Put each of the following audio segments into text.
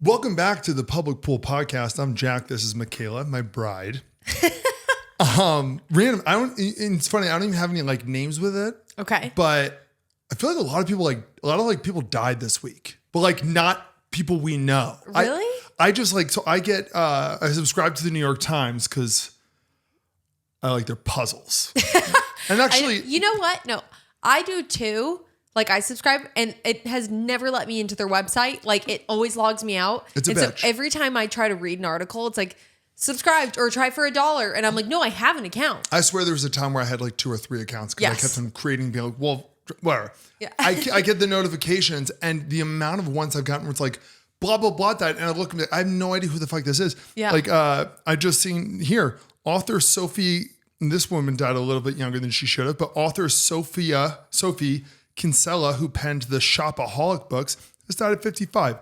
Welcome back to the Public Pool Podcast. I'm Jack. This is Michaela, my bride. Random. It's funny. I don't even have any like names with it. Okay. But I feel like a lot of people died this week, but like not people we know. Really? I just like, so I get, I subscribe to the New York Times because I like their puzzles. And actually, you know what? No, I do too. Like I subscribe and it has never let me into their website. Like it always logs me out. It's a and bitch. So every time I try to read an article, it's like subscribed or try for $1. And I'm like, no, I have an account. I swear there was a time where I had like 2 or 3 accounts because I kept on creating, being like, well, whatever. Yeah. I get the notifications and the amount of ones I've gotten where it's like, blah, blah, blah, that. And I look at it, I have no idea who the fuck this is. Yeah. Like, I just seen here, author Sophie, and this woman died a little bit younger than she should have, but author Sophie Kinsella, who penned the Shopaholic books, has died at 55.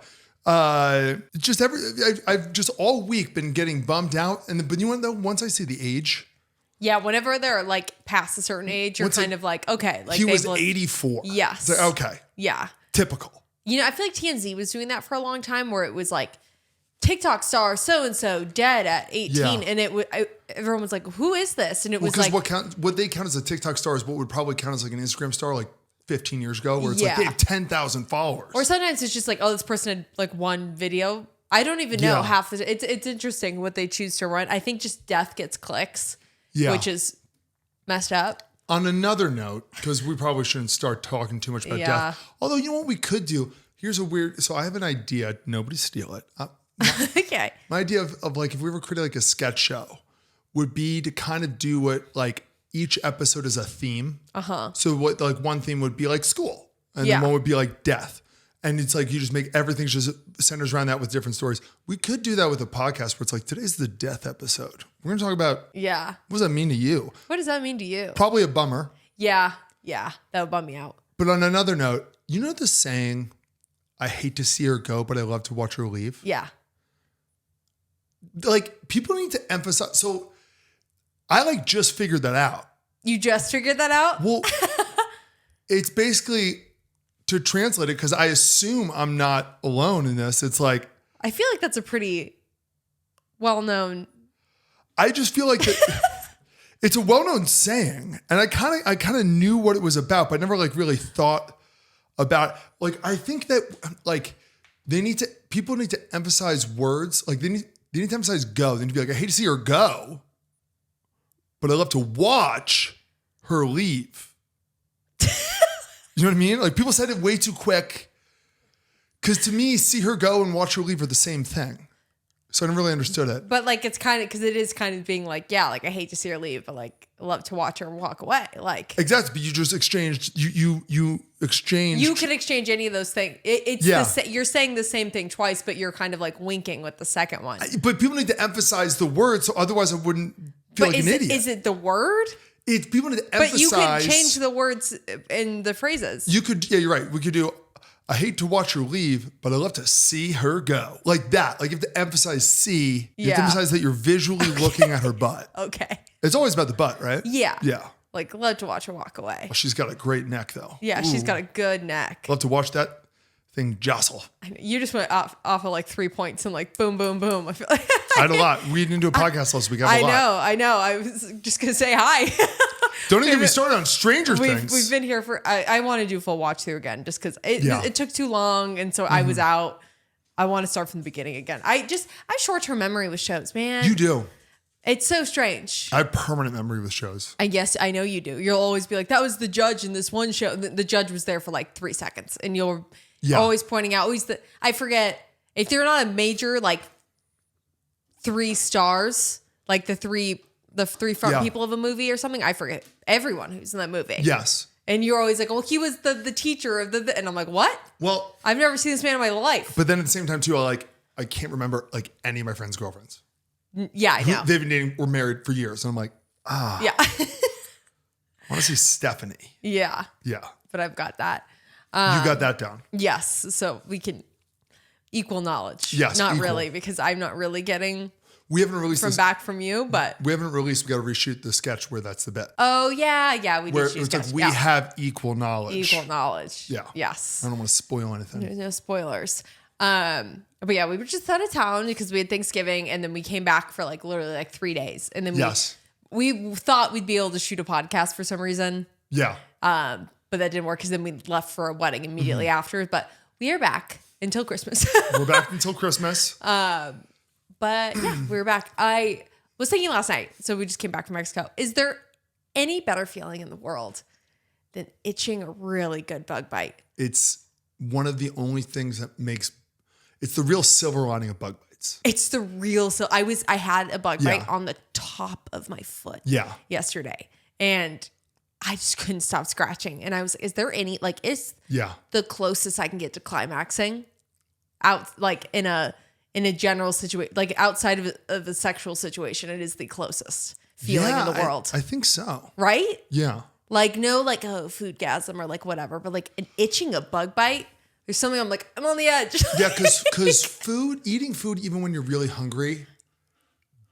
I've just all week been getting bummed out. But you want to know, once I see the age. Yeah. Whenever they're like past a certain age, you're kind of like, okay. Like he was 84. Yes. It's like, okay. Yeah. Typical. You know, I feel like TMZ was doing that for a long time where it was like TikTok star so-and-so dead at 18. Yeah. And everyone was like, who is this? And it was like. What they count as a TikTok star is what would probably count as like an Instagram star like 15 years ago where it's like they have 10,000 followers. Or sometimes it's just like, oh, this person had like one video. I don't even know half the it's interesting what they choose to run. I think just death gets clicks, which is messed up. On another note, because we probably shouldn't start talking too much about death. Although, you know what we could do? Here's a weird, so I have an idea. Nobody steal it. Okay. My idea of like, if we ever created like a sketch show would be to kind of do it like each episode is a theme. So what like one theme would be like school and then one would be like death. And it's like, you just make everything just centers around that with different stories. We could do that with a podcast where it's like, today's the death episode. We're going to talk about, what does that mean to you? What does that mean to you? Probably a bummer. Yeah. Yeah. That would bum me out. But on another note, you know the saying, I hate to see her go, but I love to watch her leave? Yeah. Like people need to emphasize. So I like just figured that out. You just figured that out? Well, it's basically to translate it because I assume I'm not alone in this. It's like I feel like that's a pretty well-known. I just feel like it's a well-known saying, and I kind of knew what it was about, but I never like really thought about. Like I think that like people need to emphasize words. Like they need to emphasize go. They need to be like, I hate to see her go, but I love to watch her leave. You know what I mean? Like people said it way too quick. Because to me, see her go and watch her leave are the same thing. So I never really understood it. But like it's kind of, because it is kind of being like, yeah, like I hate to see her leave, but like I love to watch her walk away. Like exactly. But you just exchanged, you exchanged. You could exchange any of those things. You're saying the same thing twice, but you're kind of like winking with the second one. But people need to emphasize the word, so otherwise I wouldn't feel like an idiot. Is it the word? It's people need to emphasize. But you can change the words in the phrases. You could, yeah, you're right. We could do, I hate to watch her leave, but I love to see her go. Like that. Like you have to emphasize see. You have to emphasize that you're visually looking at her butt. Okay. It's always about the butt, right? Yeah. Yeah. Like love to watch her walk away. Well, she's got a great neck though. Yeah, she's got a good neck. Love to watch that thing jostle. You just went off of like 3 points and like boom, boom, boom. I feel like I had a lot. We didn't do a podcast last week. I know. I was just going to say hi. Don't even get me started on Stranger Things. We've been here for, I want to do full watch through again just because it took too long. And so I was out. I want to start from the beginning again. I have short-term memory with shows, man. You do. It's so strange. I have permanent memory with shows. I guess I know you do. You'll always be like, that was the judge in this one show. The judge was there for like 3 seconds and you'll always pointing out, I forget if they're not a major, like 3 stars, like the three front people of a movie or something. I forget everyone who's in that movie. Yes. And you're always like, well, he was the teacher of the, and I'm like, what? Well, I've never seen this man in my life. But then at the same time too, I can't remember like any of my friends' girlfriends. Yeah, I know. They've been dating or married for years. And I'm like, yeah. I want to see Stephanie. Yeah. Yeah. But I've got that. You got that down. Yes. So we can equal knowledge. Yes. Not equal. really, because I'm not really getting we haven't released back from you, but we haven't released. We got to reshoot the sketch where that's the bit. Oh yeah. We where did shoot it's sketch. like we have equal knowledge. Equal knowledge. Yeah. Yes. I don't want to spoil anything. There's no spoilers. But yeah, we were just out of town because we had Thanksgiving, and then we came back for like literally like 3 days, and then we thought we'd be able to shoot a podcast for some reason. Yeah. But that didn't work because then we left for a wedding immediately after. But we are back until Christmas. We're back until Christmas. But yeah, we were back. I was thinking last night, so we just came back from Mexico. Is there any better feeling in the world than itching a really good bug bite? It's one of the only things that makes, it's the real silver lining of bug bites. It's the real, I had a bug bite on the top of my foot yesterday, and I just couldn't stop scratching. And I was, is there any, like, is the closest I can get to climaxing out, like in a general situation, like outside of a sexual situation, it is the closest feeling in the world. I think so. Right? Yeah. Like no, like foodgasm or like whatever, but like an itching a bug bite. There's something I'm like, I'm on the edge. Yeah, because eating food, even when you're really hungry,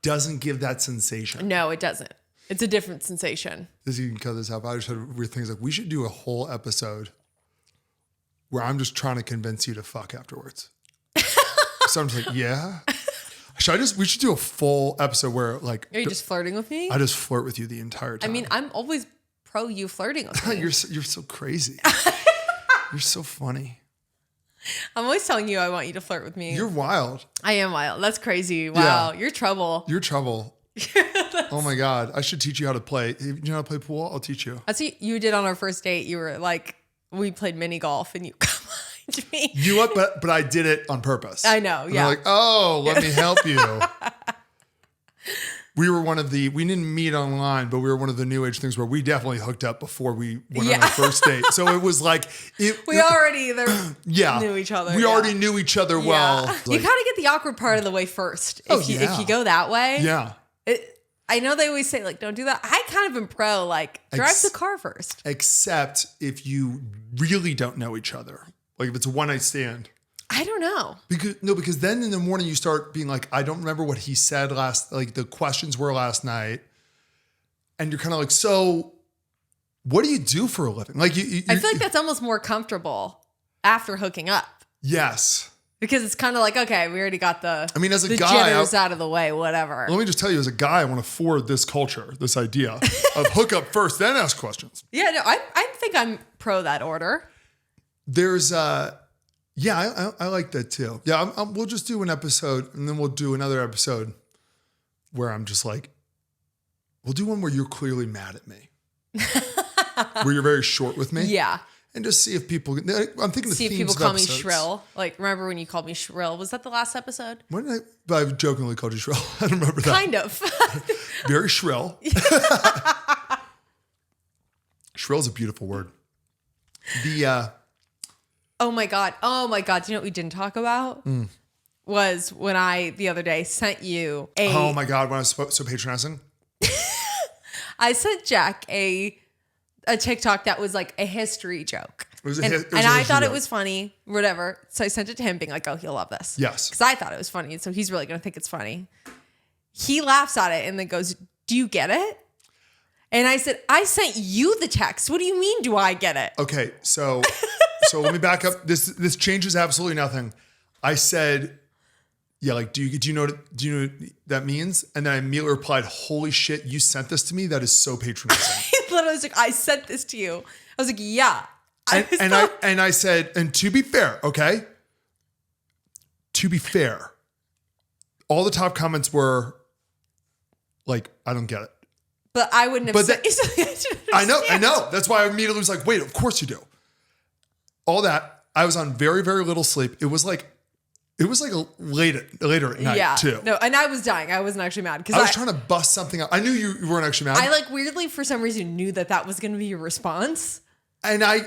doesn't give that sensation. No, it doesn't. It's a different sensation. You can cut this out. I just had weird things like, we should do a whole episode where I'm just trying to convince you to fuck afterwards. So I'm just like, yeah. We should do a full episode where like. Are you just flirting with me? I just flirt with you the entire time. I mean, I'm always pro you flirting with me. You're so crazy. You're so funny. I'm always telling you I want you to flirt with me. You're wild. I am wild. That's crazy. Wow. Yeah. You're trouble. You're trouble. Oh my God. I should teach you how to play. You know how to play pool? I'll teach you. That's what you did on our first date. You were like, we played mini golf and you combined me. You what? But I did it on purpose. I know. And yeah. I'm like, oh, let me help you. We didn't meet online, but we were one of the new age things where we definitely hooked up before we went on our first date. So it was like, we already knew each other. We already knew each other well. You kind of get the awkward part of the way first. If you go that way. Yeah. I know they always say like, don't do that. I kind of am pro, like drive the car first. Except if you really don't know each other. Like if it's a one night stand. I don't know. Because then in the morning you start being like, I don't remember what he said the questions were last night. And you're kind of like, so what do you do for a living? Like I feel like that's almost more comfortable after hooking up. Yes. Because it's kind of like, okay, we already got as a guy, jitters out of the way, whatever. Let me just tell you, as a guy, I want to forward this culture, this idea of hook up first, then ask questions. Yeah, no, I think I'm pro that order. There's I like that too. Yeah, we'll just do an episode and then we'll do another episode where I'm just like, we'll do one where you're clearly mad at me. Where you're very short with me. Yeah. And just see if people, I'm thinking of see themes if people call episodes. me shrill. Like, remember when you called me shrill? Was that the last episode? When did I jokingly called you shrill? I don't remember that. Kind of. Very shrill. Shrill is a beautiful word. Oh my God. Do you know what we didn't talk about? Was when I, the other day, sent you oh my God, when I was so patronizing? I sent Jack a TikTok that was like a history joke. And I thought it was funny, whatever. So I sent it to him being like, oh, he'll love this. Yes. Because I thought it was funny. So he's really going to think it's funny. He laughs at it and then goes, do you get it? And I said, I sent you the text. What do you mean, do I get it? Okay, so let me back up. This changes absolutely nothing. I said, yeah, like, do you know what that means? And then I immediately replied, holy shit, you sent this to me? That is so patronizing. He literally was like, I sent this to you. I was like, yeah. And I said, and to be fair, okay? To be fair, all the top comments were like, I don't get it. But I wouldn't have said I know. That's why I immediately was like, wait, of course you do. All that. I was on very, very little sleep. It was like later at night too. No, and I was dying. I wasn't actually mad because I was trying to bust something out. I knew you weren't actually mad. I like weirdly for some reason knew that was going to be your response. And I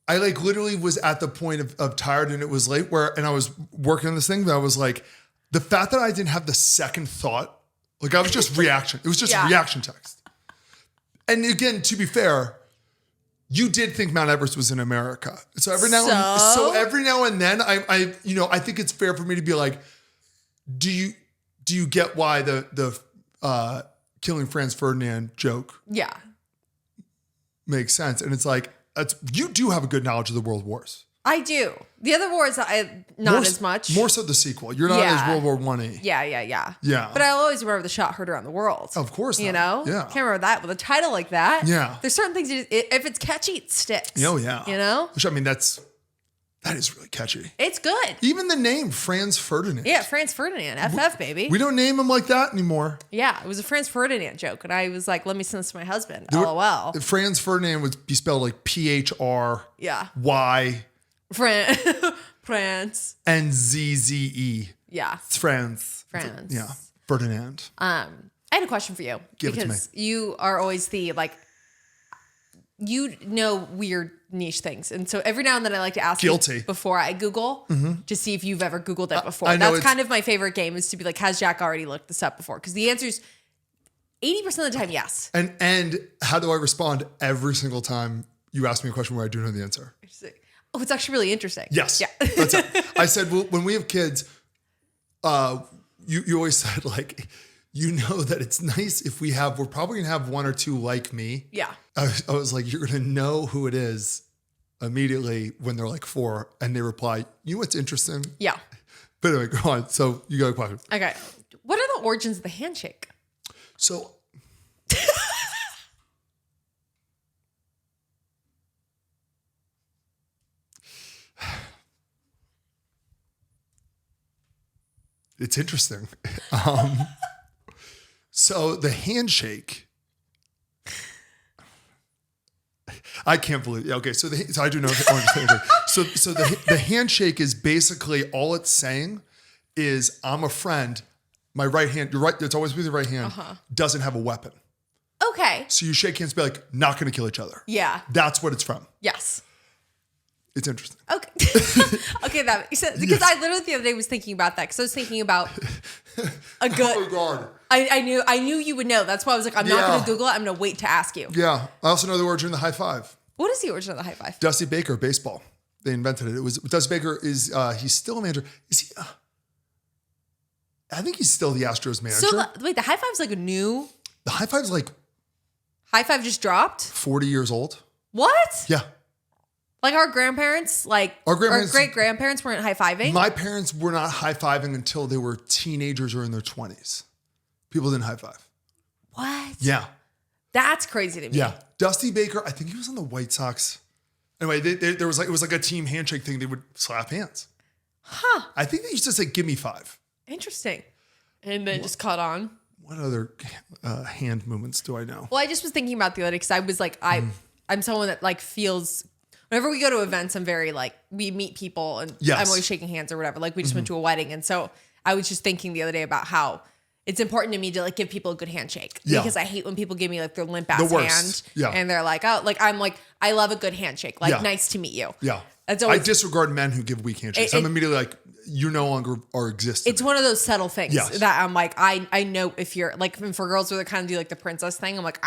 like literally was at the point of tired and it was late and I was working on this thing, but I was like, the fact that I didn't have the second thought, like I was just reaction. It was just reaction text. And again, to be fair, you did think Mount Everest was in America. So every now and then I think it's fair for me to be like, do you get why the killing Franz Ferdinand joke makes sense? And it's like, you do have a good knowledge of the world wars. I do. The other wars, not as much. More so the sequel. You're not as World War One-y. Yeah. Yeah. But I'll always remember the shot heard around the world. Of course not. You know? Yeah. Can't remember that. With a title like that. Yeah. There's certain things, if it's catchy, it sticks. Oh, yeah. You know? Which, I mean, that is really catchy. It's good. Even the name, Franz Ferdinand. Yeah, Franz Ferdinand. FF, baby. We don't name him like that anymore. Yeah, it was a Franz Ferdinand joke. And I was like, let me send this to my husband. LOL. Franz Ferdinand would be spelled like PHRY. Yeah. France. And ZZE. Yeah. It's France. Yeah. Ferdinand. I had a question for you. Give it to me. Because you are always the, like, you know weird niche things. And so every now and then I like to ask you before I Google to see if you've ever Googled it before. That's kind of my favorite game, is to be like, has Jack already looked this up before? Because the answer is 80% of the time, yes. And how do I respond every single time you ask me a question where I do know the answer? Oh, it's actually really interesting. Yes. Yeah. That's it. I said, well, when we have kids, you always said, like, you know that it's nice if we're probably gonna have one or two like me. Yeah. I was like, you're gonna know who it is immediately when they're like 4, and they reply, you know what's interesting? Yeah. But anyway, go on. So you got a question. Okay. What are the origins of the handshake? So it's interesting. So the handshake, I can't believe. Okay, so I do know. So the handshake is basically, all it's saying is, I'm a friend. My right hand, you're right. It's always with your right hand. Doesn't have a weapon. Okay. So you shake hands, be like, not going to kill each other. Yeah. That's what it's from. Yes. It's interesting. Okay. Okay, that makes sense. Because I literally the other day was thinking about that, because I was thinking about a good. Oh my God. I knew you would know. That's why I was like, I'm not going to Google it. I'm going to wait to ask you. Yeah. I also know the origin of the high five. What is the origin of the high five? Dusty Baker, baseball. They invented it. It was Dusty Baker is he's still a manager. Is he? I think he's still the Astros manager. So wait, the high five's like a new. The high five's like high five just dropped. 40 years old. What? Yeah. Like our grandparents, our great grandparents weren't high fiving. My parents were not high fiving until they were teenagers or in their 20s. People didn't high five. What? Yeah. That's crazy to me. Yeah. Dusty Baker, I think he was on the White Sox. Anyway, there was it was like a team handshake thing. They would slap hands. Huh. I think they used to say, give me 5. Interesting. And then just caught on. What other hand movements do I know? Well, I just was thinking about the other day, because I was like, I'm someone that like feels, whenever we go to events, I'm very like, we meet people and I'm always shaking hands or whatever. Like we just went to a wedding. And so I was just thinking the other day about how it's important to me to like give people a good handshake, because I hate when people give me like their limp ass hand and they're like, oh, like I'm like, I love a good handshake. Like nice to meet you. Yeah. That's always, I disregard men who give weak handshakes. I'm immediately like, you no longer are existing. It's one of those subtle things that I'm like, I know if you're like, for girls where they kind of do like the princess thing, I'm like,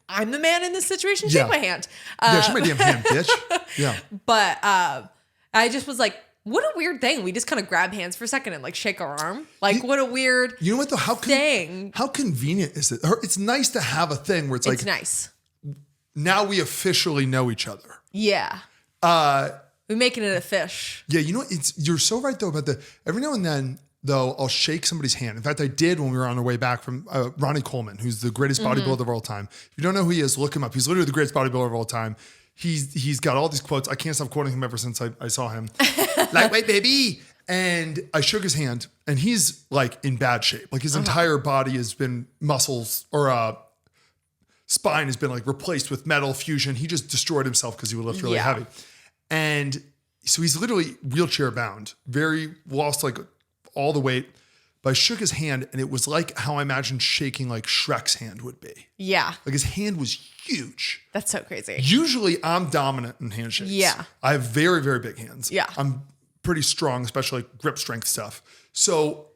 I'm the man in this situation. Shake my hand. Shake my damn hand, bitch. Yeah. But I just was like, what a weird thing. We just kind of grab hands for a second and like shake our arm. Like what a weird You know what though? How convenient is it? It's nice to have a thing where it's like, nice. Now we officially know each other. Yeah. We're making it a fish. Yeah, you know, you're so right though about every now and then though, I'll shake somebody's hand. In fact, I did when we were on our way back from Ronnie Coleman, who's the greatest bodybuilder of all time. If you don't know who he is, look him up. He's literally the greatest bodybuilder of all time. He's got all these quotes. I can't stop quoting him ever since I saw him. Lightweight baby. And I shook his hand, and he's like in bad shape. Like his entire body has been muscles or spine has been like replaced with metal fusion. He just destroyed himself because he would lift really heavy. And so he's literally wheelchair bound, lost like all the weight. But I shook his hand, and it was like how I imagined shaking like Shrek's hand would be. Yeah. Like his hand was huge. That's so crazy. Usually I'm dominant in handshakes. Yeah. I have very, very big hands. Yeah. I'm pretty strong, especially like grip strength stuff. So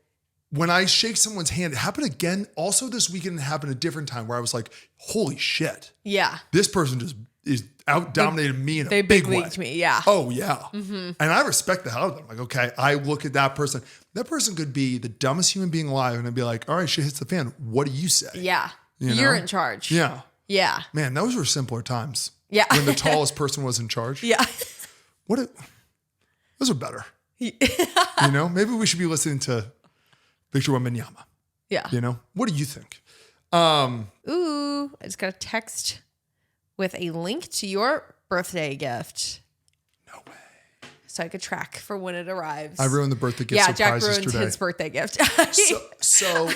when I shake someone's hand, it happened again. Also this weekend, it happened a different time where I was like, holy shit. Yeah. This person just is out dominated me in a big way. They big leagued me, yeah. Oh, yeah. Mm-hmm. And I respect the hell out of them. Like, okay, I look at that person. That person could be the dumbest human being alive, and I'd be like, all right, shit hits the fan. What do you say? Yeah. You're in charge. Yeah. Yeah. Man, those were simpler times. Yeah. When the tallest person was in charge. Yeah. Those are better. You know, maybe we should be listening to Victor Wembanyama. Yeah. You know, what do you think? Ooh, I just got a text with a link to your birthday gift. No way. So I could track for when it arrives. I ruined the birthday gift surprise Jack ruined yesterday. his birthday gift. So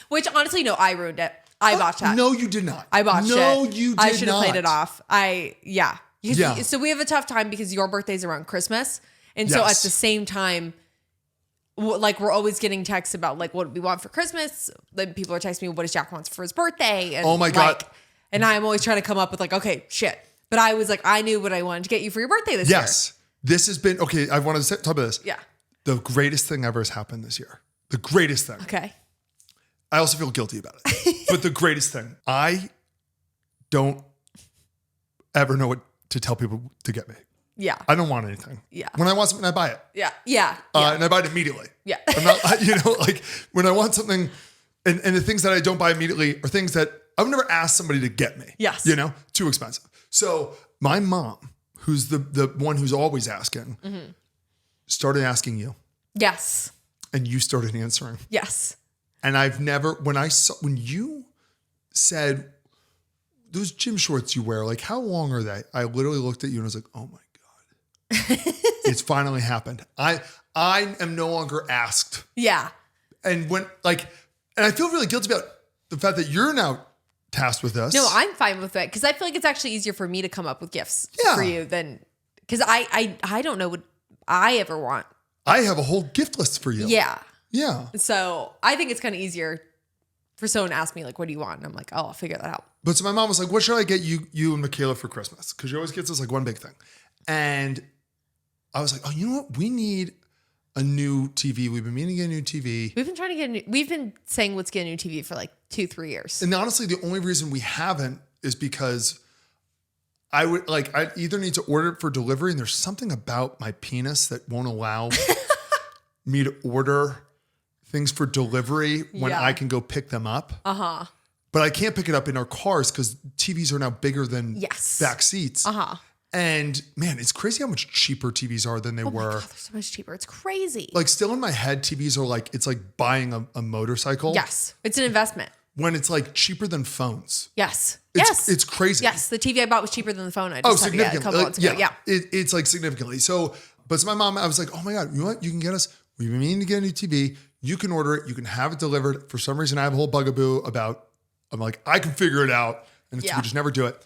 Which honestly, no, I ruined it. I botched that. No, you did not. I botched it. No, you did not. I should have played it off. Yeah. So we have a tough time because your birthday's around Christmas. And so at the same time, like we're always getting texts about like what we want for Christmas. Then people are texting me, what does Jack wants for his birthday? And oh my God. And I'm always trying to come up with like, okay, shit. But I was like, I knew what I wanted to get you for your birthday this year. Yes. This has been, okay, I wanted to talk about this. Yeah. The greatest thing ever has happened this year. The greatest thing. Okay. I also feel guilty about it. But the greatest thing. I don't ever know what to tell people to get me. Yeah. I don't want anything. Yeah. When I want something, I buy it. Yeah. Yeah. And I buy it immediately. Yeah. I'm not, you know, like when I want something and the things that I don't buy immediately are things that I would never ask somebody to get me. Yes. You know, too expensive. So my mom, who's the one who's always asking, started asking you. Yes. And you started answering. Yes. And I've never, when you said those gym shorts you wear, like how long are they? I literally looked at you and I was like, oh my God, it's finally happened. I am no longer asked. Yeah. And and I feel really guilty about the fact that you're now tasked with this. No, I'm fine with it because I feel like it's actually easier for me to come up with gifts for you than, because I don't know what I ever want. I have a whole gift list for you. Yeah. Yeah. So I think it's kind of easier for someone to ask me like, what do you want? And I'm like, oh, I'll figure that out. But so my mom was like, what should I get you and Michaela for Christmas? Because she always gets us like one big thing. And I was like, oh, you know what? We need a new TV. We've been meaning to get a new TV. We've been saying let's get a new TV for like 2-3 years. And honestly, the only reason we haven't is because I either need to order it for delivery, and there's something about my penis that won't allow me to order things for delivery when I can go pick them up. Uh-huh. But I can't pick it up in our cars because TVs are now bigger than back seats. Uh-huh. And man, it's crazy how much cheaper TVs are than they were. My God, they're so much cheaper. It's crazy. Like still in my head, TVs are like, it's like buying a motorcycle. Yes. It's an investment. When it's like cheaper than phones. Yes. It's crazy. Yes. The TV I bought was cheaper than the phone I just had a couple months ago. Yeah. It's like significantly. So my mom, I was like, oh my God, you know what? You can get us, we've been meaning to get a new TV. You can order it. You can have it delivered. For some reason, I have a whole bugaboo about, I'm like, I can figure it out. And we just never do it.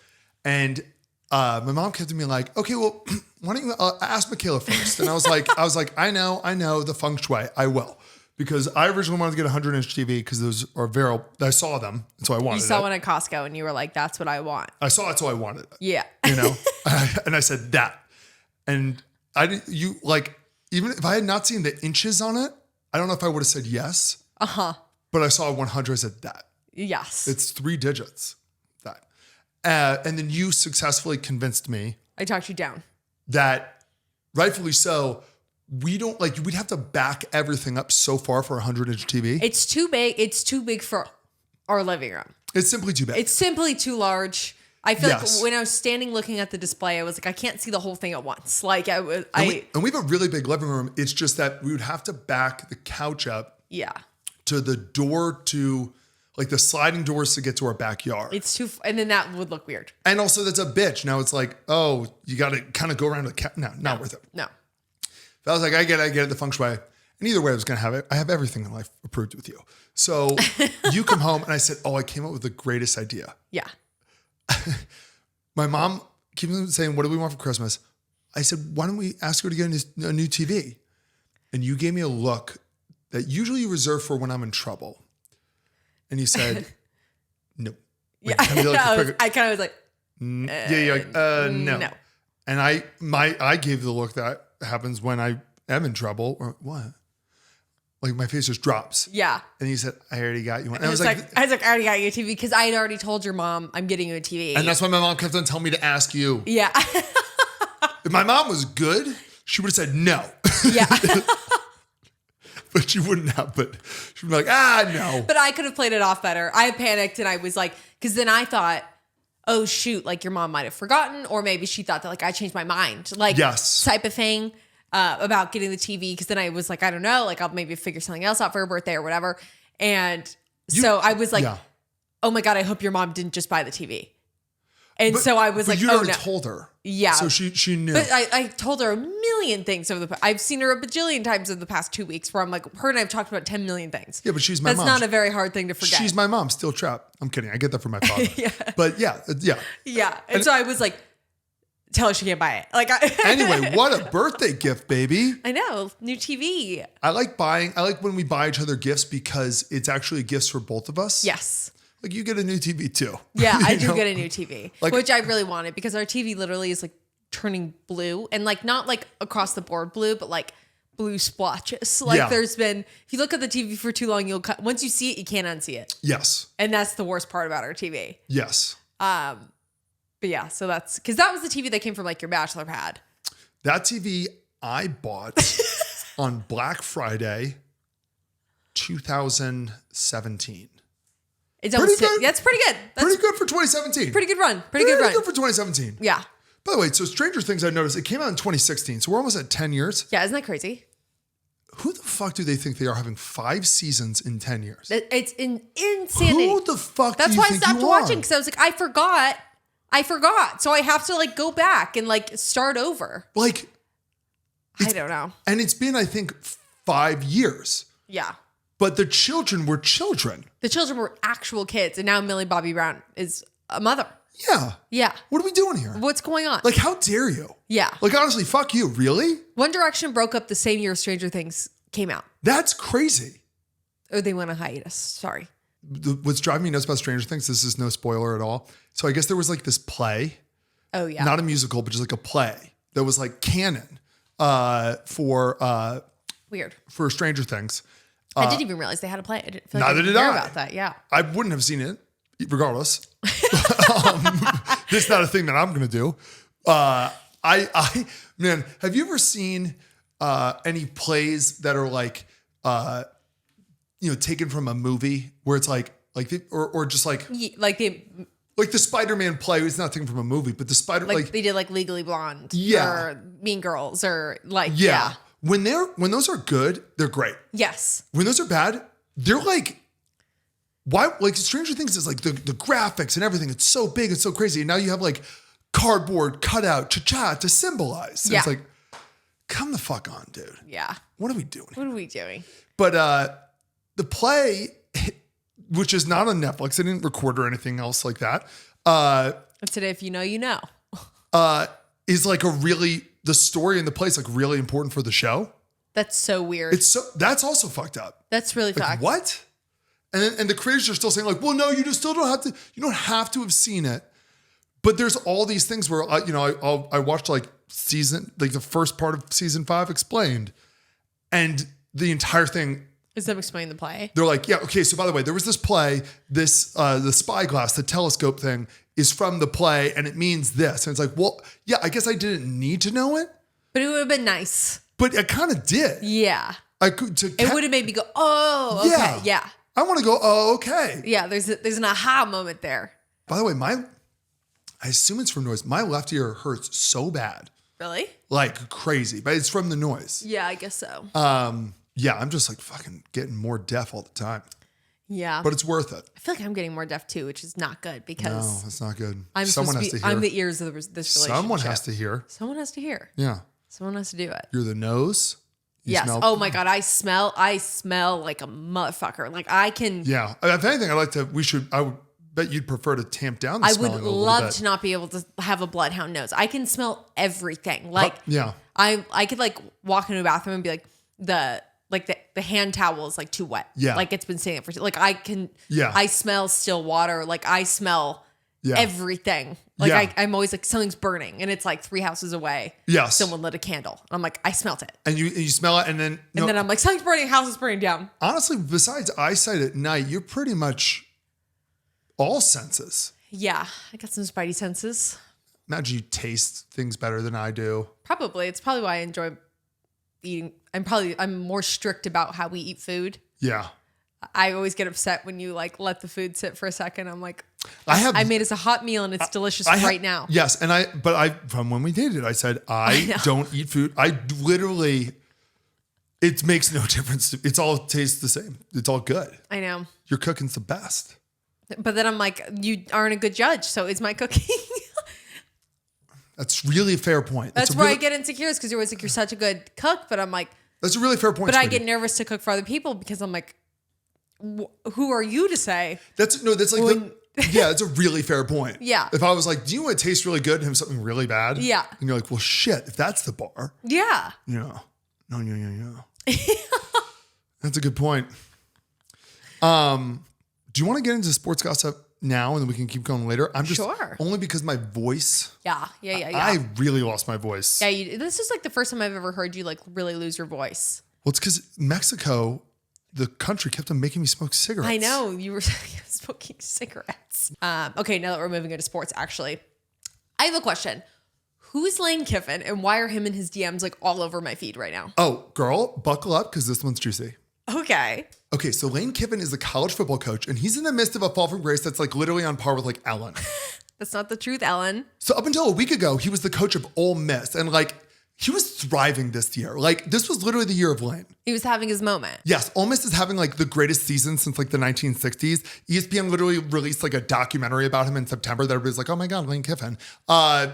And my mom kept being like, okay, well, why don't you ask Michaela first? And I was like, I know the feng shui. I will. Because I originally wanted to get a 100-inch TV because those are I saw them. And so I wanted it. You saw one at Costco and you were like, that's what I want. I saw it, so I wanted it. Yeah. You know? And I said that. And even if I had not seen the inches on it, I don't know if I would have said yes. Uh-huh. But I saw 100, I said that. Yes. It's 3 digits. That. And then you successfully convinced me. I talked you down. That rightfully so, we'd have to back everything up so far for a 100-inch TV. It's too big. It's too big for our living room. It's simply too big. It's simply too large. I feel like when I was standing looking at the display, I was like, I can't see the whole thing at once. Like and we have a really big living room. It's just that we would have to back the couch up. Yeah. To the door to like the sliding doors to get to our backyard. It's too, and then that would look weird. And also that's a bitch. Now it's like, oh, you got to kind of go around the couch. No, not worth it. No. I was like, I get it, the feng shui. And either way, I was going to have it. I have everything in life approved with you. So you come home and I said, oh, I came up with the greatest idea. Yeah. My mom keeps saying, what do we want for Christmas? I said, why don't we ask her to get a new TV? And you gave me a look that usually you reserve for when I'm in trouble. And you said, no. Like, I kind of was like, no. And I gave the look that happens when I am in trouble or what? Like my face just drops. Yeah. And you said, I already got you one. And I was like, I already got you a TV because I had already told your mom I'm getting you a TV. And that's why my mom kept on telling me to ask you. Yeah. If my mom was good, she would have said no. Yeah. But she wouldn't have, but she'd be like, no. But I could have played it off better. I panicked and I was like, because then I thought, oh shoot, like your mom might have forgotten, or maybe she thought that like I changed my mind, like type of thing. about getting the TV because then I was like, I don't know, like I'll maybe figure something else out for her birthday or whatever. And so I was like, oh my God, I hope your mom didn't just buy the TV. And so I was like, you already told her. Yeah. So she knew. But I told her a million things I've seen her a bajillion times over the past 2 weeks where I'm like, her and I have talked about 10 million things. Yeah, but she's my mom. That's not a very hard thing to forget. She's my mom, steel trap. I'm kidding. I get that from my father. But yeah. Yeah. And so I was like, tell her she can't buy it. Like anyway, what a birthday gift, baby. I know. New TV. I like when we buy each other gifts because it's actually gifts for both of us. Yes. Like you get a new TV too. Yeah, I do get a new TV, which I really wanted because our TV literally is like turning blue and like not like across the board blue, but like blue splotches. Like there's been, if you look at the TV for too long, once you see it, you can't unsee it. Yes. And that's the worst part about our TV. Yes. But yeah, so that's, because that was the TV that came from like your bachelor pad. That TV I bought on Black Friday, 2017. It's almost good. That's pretty good. That's pretty good for 2017. Pretty good run. Pretty good run. Good for 2017. Yeah. By the way, so Stranger Things I noticed, it came out in 2016. So we're almost at 10 years. Yeah, isn't that crazy? Who the fuck do they think they are having 5 seasons in 10 years? It's insanity. Who the fuck That's do you why think I stopped you watching are? because I was like, I forgot. So I have to like go back and like start over. Like, I don't know. And it's been, I think, 5 years. Yeah. But the children were children. The children were actual kids. And now Millie Bobby Brown is a mother. Yeah. Yeah. What are we doing here? What's going on? Like, how dare you? Yeah. Like, honestly, fuck you. Really? One Direction broke up the same year Stranger Things came out. That's crazy. Or they went on hiatus. Sorry. What's driving me nuts about Stranger Things, this is no spoiler at all. So I guess there was like this play. Oh, yeah. Not a musical, but just like a play that was like canon Weird. for Stranger Things. I didn't even realize they had a play. I didn't feel like Neither I did hear I. about that. Yeah. I wouldn't have seen it regardless. This is not a thing that I'm going to do. Man, have you ever seen any plays that are like, taken from a movie where it's or just like the Spider-Man play is not taken from a movie, but the they did like Legally Blonde or Mean Girls or like, yeah. When those are good, they're great. Yes. When those are bad, they're like, why? Like Stranger Things is like the graphics and everything. It's so big and so crazy. And now you have like cardboard cutout cha-cha to symbolize. So it's like, come the fuck on, dude. Yeah. What are we doing? What are we doing? But the play, which is not on Netflix, I didn't record or anything else like that. Today, if you know, you know. Is like the story in the play is like really important for the show. That's so weird. That's also fucked up. That's really like, fucked. What? And the creators are still saying like, well, no, you just still don't have to have seen it. But there's all these things where I watched like the first part of season 5 explained, and the entire thing is them explaining the play. They're like, yeah, okay. So by the way, there was this play, the spyglass, the telescope thing is from the play, and it means this. And it's like, well, yeah, I guess I didn't need to know it, but it would have been nice. But I kind of did. Yeah, it would have made me go, oh, okay, yeah. I want to go, oh, okay. Yeah, there's an aha moment there. By the way, I assume it's from noise. My left ear hurts so bad. Really? Like crazy, but it's from the noise. Yeah, I guess so. Yeah, I'm just like fucking getting more deaf all the time. Yeah. But it's worth it. I feel like I'm getting more deaf too, which is not good because... No, it's not good. Someone has to hear. I'm the ears of this relationship. Someone has to hear. Someone has to hear. Yeah. Someone has to do it. You're the nose. Yes. Oh my God. I smell like a motherfucker. Like I can... Yeah. If anything, I would bet you'd prefer to tamp down the smelling a little bit. I would love to not be able to have a bloodhound nose. I can smell everything. Like, yeah. I could like walk into a bathroom and be like, the hand towel is like too wet. Yeah. Like it's been sitting there for like I can. Yeah. I smell still water. Like I smell everything. Like I'm always like something's burning and it's like 3 houses away. Yes. Someone lit a candle. I'm like, I smelt it. And you smell it and then I'm like, something's burning, house is burning down. Honestly, besides eyesight at night, you're pretty much all senses. Yeah. I got some spidey senses. Imagine you taste things better than I do. Probably. It's probably why I enjoy eating. I'm more strict about how we eat food. Yeah. I always get upset when you like let the food sit for a second. I'm like, I made us a hot meal and it's delicious right now. Yes. From when we dated, I said, I don't eat food. I literally, it makes no difference. It's all tastes the same. It's all good. I know. Your cooking's the best. But then I'm like, you aren't a good judge. So is my cooking. That's really a fair point. That's where I get insecure because you're always like, you're such a good cook. But I'm like, that's a really fair point. But I get nervous to cook for other people because I'm like, who are you to say? That's like yeah, it's a really fair point. Yeah. If I was like, do you want to taste really good and have something really bad? Yeah. And you're like, well, shit, if that's the bar. Yeah. Yeah. No. That's a good point. Do you want to get into sports gossip now and then we can keep going later? I'm just only because my voice. Yeah. I really lost my voice. Yeah. This is like the first time I've ever heard you like really lose your voice. Well, it's because Mexico, the country kept on making me smoke cigarettes. I know you were smoking cigarettes. Okay. Now that we're moving into sports, actually, I have a question. Who's Lane Kiffin and why are him and his DMs like all over my feed right now? Oh, girl, buckle up because this one's juicy. Okay, so Lane Kiffin is a college football coach, and he's in the midst of a fall from grace that's like literally on par with like Ellen. That's not the truth, Ellen. So up until a week ago, he was the coach of Ole Miss, and like he was thriving this year. Like this was literally the year of Lane. He was having his moment. Yes, Ole Miss is having like the greatest season since like the 1960s. ESPN literally released like a documentary about him in September that everybody's like, oh my God, Lane Kiffin.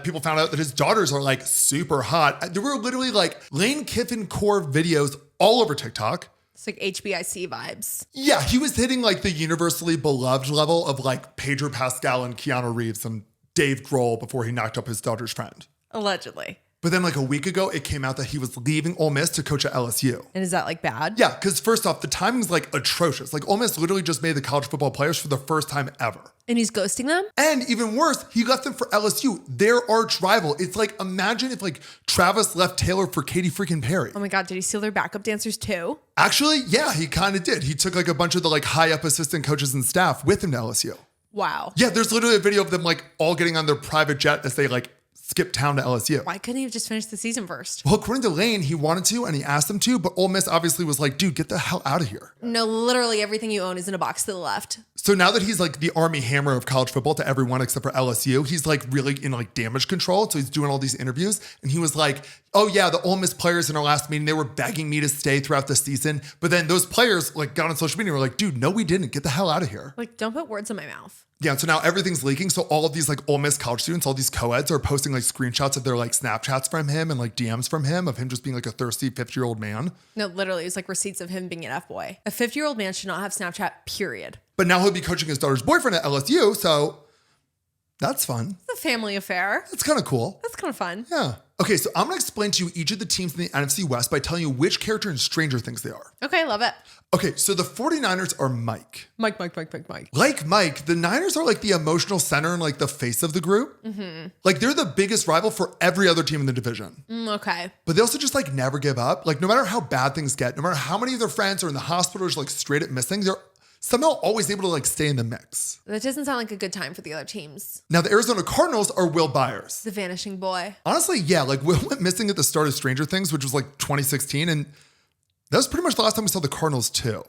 People found out that his daughters are like super hot. There were literally like Lane Kiffin core videos all over TikTok. It's like HBIC vibes. Yeah, he was hitting like the universally beloved level of like Pedro Pascal and Keanu Reeves and Dave Grohl before he knocked up his daughter's friend. Allegedly. But then like a week ago, it came out that he was leaving Ole Miss to coach at LSU. And is that like bad? Yeah, because first off, the timing's like atrocious. Like Ole Miss literally just made the college football players for the first time ever. And he's ghosting them? And even worse, he left them for LSU, their arch rival. It's like, imagine if like Travis left Taylor for Katy freaking Perry. Oh my God, did he steal their backup dancers too? Actually, yeah, he kind of did. He took like a bunch of the like high up assistant coaches and staff with him to LSU. Wow. Yeah, there's literally a video of them like all getting on their private jet as they like skip town to LSU. Why couldn't he have just finished the season first? Well, according to Lane, he wanted to and he asked them to, but Ole Miss obviously was like, dude, get the hell out of here. No, literally everything you own is in a box to the left. So now that he's like the Army Hammer of college football to everyone except for LSU, he's like really in like damage control. So he's doing all these interviews and he was like, oh yeah, the Ole Miss players in our last meeting, they were begging me to stay throughout the season. But then those players like got on social media and were like, dude, no, we didn't. Get the hell out of here. Like, don't put words in my mouth. Yeah, so now everything's leaking. So all of these like Ole Miss college students, all these co-eds are posting like screenshots of their like Snapchats from him and like DMs from him of him just being like a thirsty 50-year-old man. No, literally, it was like receipts of him being an F-boy. A 50-year-old man should not have Snapchat, period. But now he'll be coaching his daughter's boyfriend at LSU, so that's fun. It's a family affair. That's kind of cool. That's kind of fun. Yeah. Okay, so I'm going to explain to you each of the teams in the NFC West by telling you which character in Stranger Things they are. Okay, love it. Okay, so the 49ers are Mike. Mike. Like Mike, the Niners are like the emotional center and like the face of the group. Mm-hmm. Like they're the biggest rival for every other team in the division. Okay. But they also just like never give up. Like no matter how bad things get, no matter how many of their friends are in the hospital or just like straight up missing, they're somehow always able to like stay in the mix. That doesn't sound like a good time for the other teams. Now the Arizona Cardinals are Will Byers. The vanishing boy. Honestly, yeah, like Will went missing at the start of Stranger Things, which was like 2016. And that was pretty much the last time we saw the Cardinals too.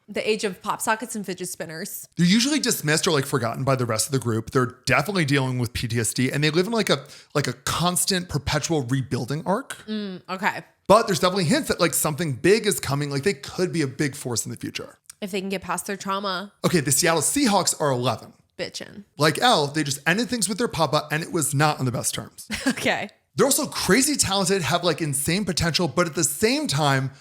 The age of pop sockets and fidget spinners. They're usually dismissed or like forgotten by the rest of the group. They're definitely dealing with PTSD and they live in like a constant perpetual rebuilding arc. Okay. But there's definitely hints that like something big is coming. Like they could be a big force in the future. If they can get past their trauma. Okay, the Seattle Seahawks are 11. Bitchin'. Like Elle, they just ended things with their papa and it was not on the best terms. Okay. They're also crazy talented, have like insane potential, but at the same time,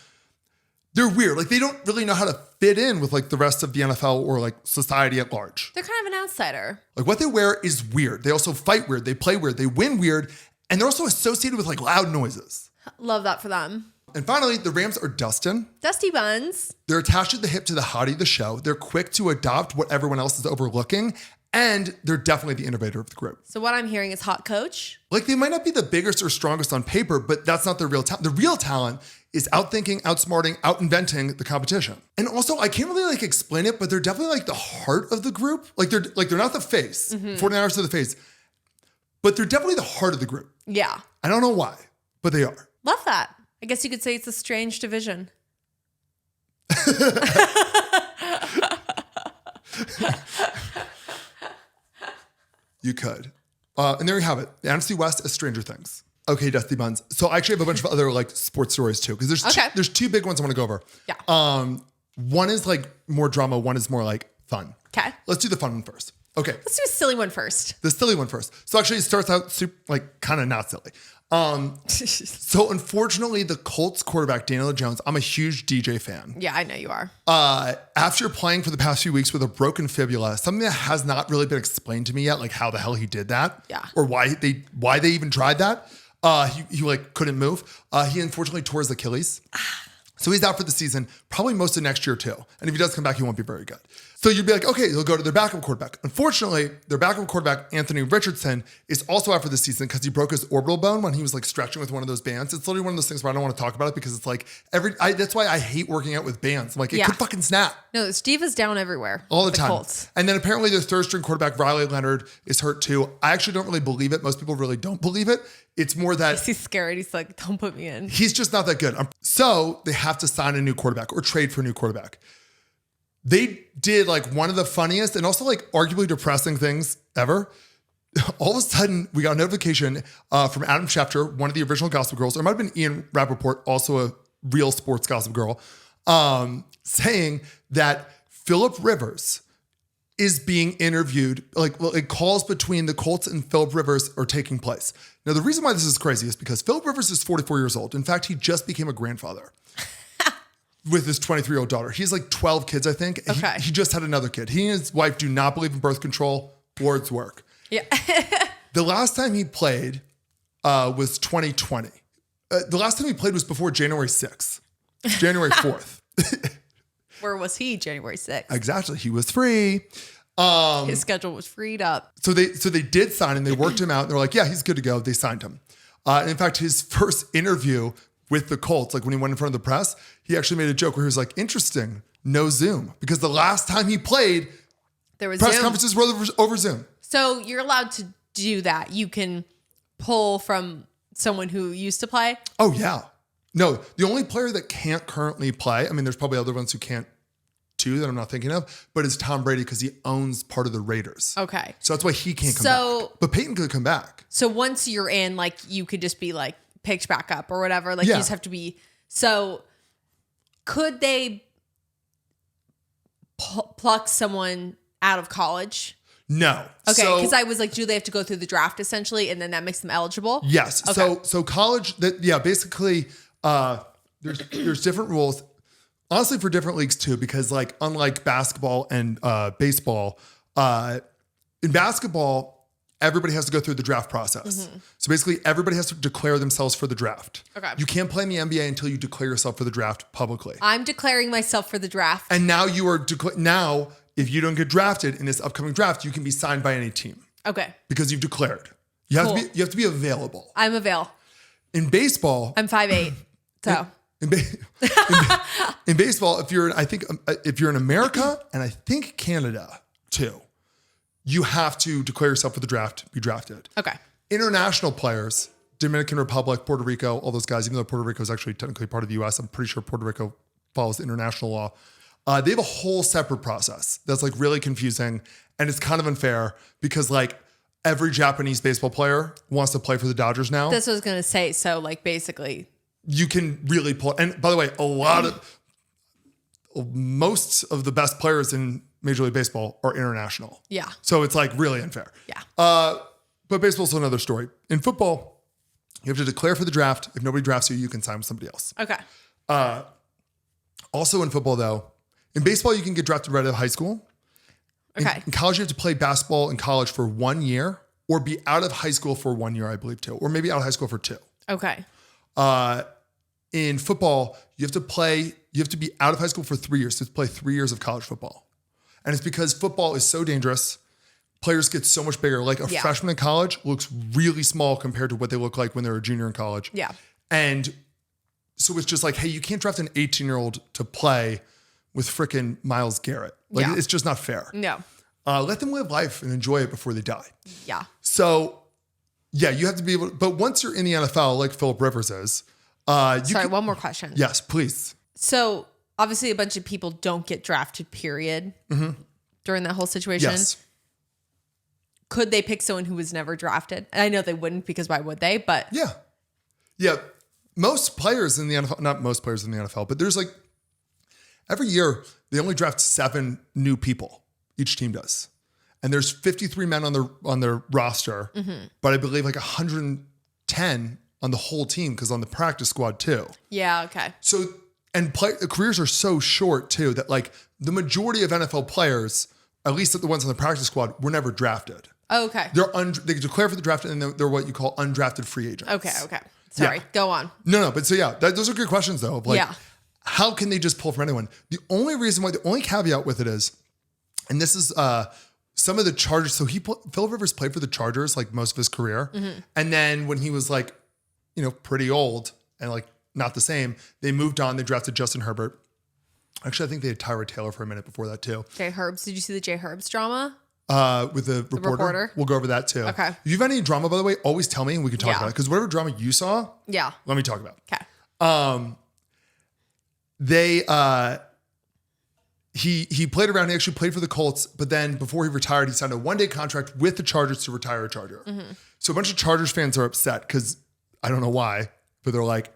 they're weird. Like they don't really know how to fit in with like the rest of the NFL or like society at large. They're kind of an outsider. Like what they wear is weird. They also fight weird. They play weird. They win weird. And they're also associated with like loud noises. Love that for them. And finally, the Rams are Dustin. Dusty Buns. They're attached at the hip to the hottie of the show. They're quick to adopt what everyone else is overlooking. And they're definitely the innovator of the group. So what I'm hearing is hot coach. Like they might not be the biggest or strongest on paper, but that's not their real talent. The real talent is outthinking, outsmarting, out-inventing the competition. And also, I can't really like explain it, but they're definitely like the heart of the group. Like they're not the face. 49ers are the face. But they're definitely the heart of the group. Yeah. I don't know why, but they are. Love that. I guess you could say it's a strange division. You could. And there you have it. The NFC West as Stranger Things. Okay, Dusty Buns. So I actually have a bunch of other like sports stories too, because there's two big ones I want to go over. Yeah. One is like more drama. One is more like fun. Okay. Let's do the fun one first. Okay. Let's do a silly one first. The silly one first. So actually it starts out super, like kind of not silly. So unfortunately, the Colts quarterback, Daniel Jones, I'm a huge DJ fan. Yeah, I know you are. After playing for the past few weeks with a broken fibula, something that has not really been explained to me yet, like how the hell he did that. Yeah. Or why they even tried that. He like couldn't move. He unfortunately tore his Achilles. So he's out for the season, probably most of next year too. And if he does come back, he won't be very good. So you'd be like, okay, they'll go to their backup quarterback. Unfortunately, their backup quarterback, Anthony Richardson, is also out for the season because he broke his orbital bone when he was like stretching with one of those bands. It's literally one of those things where I don't want to talk about it because it's like that's why I hate working out with bands. I'm like, it could fucking snap. No, Steve is down everywhere. All the time. Colts. And then apparently their third string quarterback, Riley Leonard, is hurt too. I actually don't really believe it. Most people really don't believe it. It's more that he's scared. He's like, don't put me in. He's just not that good. So they have to sign a new quarterback or trade for a new quarterback. They did like one of the funniest and also like arguably depressing things ever. All of a sudden, we got a notification from Adam Schefter, one of the original Gossip Girls, or it might have been Ian Rappaport, also a real sports Gossip Girl, saying that Phillip Rivers is being interviewed. Like calls between the Colts and Phillip Rivers are taking place. Now, the reason why this is crazy is because Phillip Rivers is 44 years old. In fact, he just became a grandfather. With his 23-year-old daughter. He has like 12 kids, I think. Okay. He just had another kid. He and his wife do not believe in birth control or its work. Yeah. The last time he played was 2020. The last time he played was before January 6th, January 4th. Where was he January 6th? Exactly. He was free. His schedule was freed up. So they did sign him. They worked him out. And they're like, yeah, he's good to go. They signed him. And in fact, his first interview with the Colts, like when he went in front of the press, he actually made a joke where he was like, interesting, no Zoom. Because the last time he played, there was press Zoom. conferences were over Zoom. So you're allowed to do that. You can pull from someone who used to play. Oh, yeah. No, the only player that can't currently play, I mean, there's probably other ones who can't too that I'm not thinking of, but it's Tom Brady because he owns part of the Raiders. Okay. So that's why he can't come back. But Peyton could come back. So once you're in, like, you could just be like, picked back up or whatever. Like you just have to be. So could they pluck someone out of college? No. Okay. Because I was like, do they have to go through the draft essentially? And then that makes them eligible? Yes. Okay. So college, basically there's different rules. Honestly, for different leagues too, because like unlike basketball and baseball, in basketball, everybody has to go through the draft process. Mm-hmm. So basically everybody has to declare themselves for the draft. Okay. You can't play in the NBA until you declare yourself for the draft publicly. I'm declaring myself for the draft. And now you are, now if you don't get drafted in this upcoming draft, you can be signed by any team. Okay. Because you've declared. You have to be available. I'm available. In baseball. I'm 5'8". So. In baseball, if you're in America and I think Canada too, you have to declare yourself for the draft, be drafted. Okay. International players, Dominican Republic, Puerto Rico, all those guys, even though Puerto Rico is actually technically part of the US, I'm pretty sure Puerto Rico follows international law. They have a whole separate process that's like really confusing and it's kind of unfair because like every Japanese baseball player wants to play for the Dodgers now. That's what I was going to say. So like basically. You can really pull, and by the way, most of the best players in Major League Baseball are international. Yeah. So it's like really unfair. Yeah. But baseball's another story. In football, you have to declare for the draft. If nobody drafts you, you can sign with somebody else. Okay. Also in football though, in baseball, you can get drafted right out of high school. Okay. In college, you have to play basketball in college for 1 year or be out of high school for 1 year, I believe too, or maybe out of high school for 2. Okay. In football, you have to be out of high school for 3 years to play 3 years of college football. And it's because football is so dangerous. Players get so much bigger. Like a freshman in college looks really small compared to what they look like when they're a junior in college. Yeah. And so it's just like, hey, you can't draft an 18-year-old to play with frickin' Myles Garrett. Like it's just not fair. No. Let them live life and enjoy it before they die. Yeah. So yeah, you have to be able to, but once you're in the NFL, like Phillip Rivers is, one more question. Yes, please. So obviously a bunch of people don't get drafted, period, during that whole situation. Yes. could they pick someone who was never drafted? And I know they wouldn't because why would they? But yeah. Most players in the NFL, not most players in the NFL, but there's like every year they only draft 7 new people. Each team does, and there's 53 men on their roster, but I believe like 110 on the whole team because on the practice squad too. Yeah. Okay. So the careers are so short too that like the majority of NFL players, at least the ones on the practice squad, were never drafted. Oh, okay. They declare for the draft and they're what you call undrafted free agents. Okay. Sorry. Go on. No. But so those are good questions though. Of like, how can they just pull from anyone? The only caveat with it is, and this is some of the Chargers. So Phil Rivers played for the Chargers like most of his career, and then when he was like, pretty old and like not the same, they moved on. They drafted Justin Herbert. Actually, I think they had Tyrod Taylor for a minute before that too. Jay Herbs. Did you see the Jay Herbs drama? With the reporter. We'll go over that too. Okay. If you have any drama, by the way, always tell me and we can talk about it. Because whatever drama you saw, let me talk about. Okay. He played around. He actually played for the Colts, but then before he retired, he signed a 1-day contract with the Chargers to retire a Charger. So a bunch of Chargers fans are upset because I don't know why, but they're like,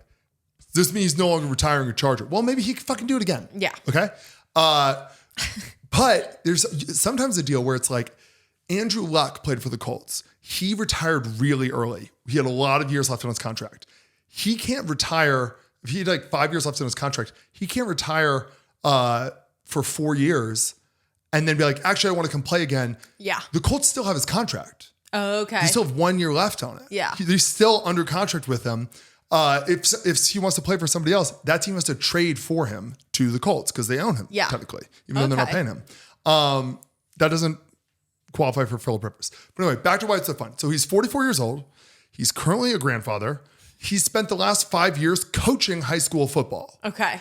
does this mean he's no longer retiring a Charger? Well, maybe he can fucking do it again. Yeah. Okay. But there's sometimes a deal where it's like Andrew Luck played for the Colts. He retired really early. He had a lot of years left on his contract. He can't retire. If he had like 5 years left on his contract, he can't retire for 4 years and then be like, actually, I want to come play again. Yeah. The Colts still have his contract. Oh, okay. They still have 1 year left on it. Yeah. He's still under contract with them. If he wants to play for somebody else, that team has to trade for him to the Colts because they own him, technically, even though they're not paying him. That doesn't qualify for Philip Rivers. But anyway, back to why it's so fun. So he's 44 years old. He's currently a grandfather. He spent the last 5 years coaching high school football. Okay.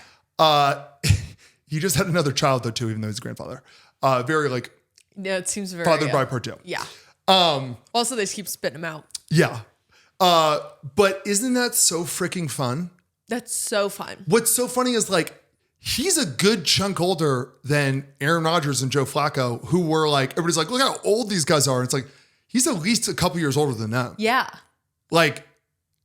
He just had another child though too, even though he's a grandfather. Very like. Yeah, it seems very. Fathered by part 2. Yeah. Also, they just keep spitting him out. Yeah. But isn't that so freaking fun? That's so fun. What's so funny is like, he's a good chunk older than Aaron Rodgers and Joe Flacco, who were like, everybody's like, look how old these guys are. And it's like, he's at least a couple years older than them. Yeah. Like,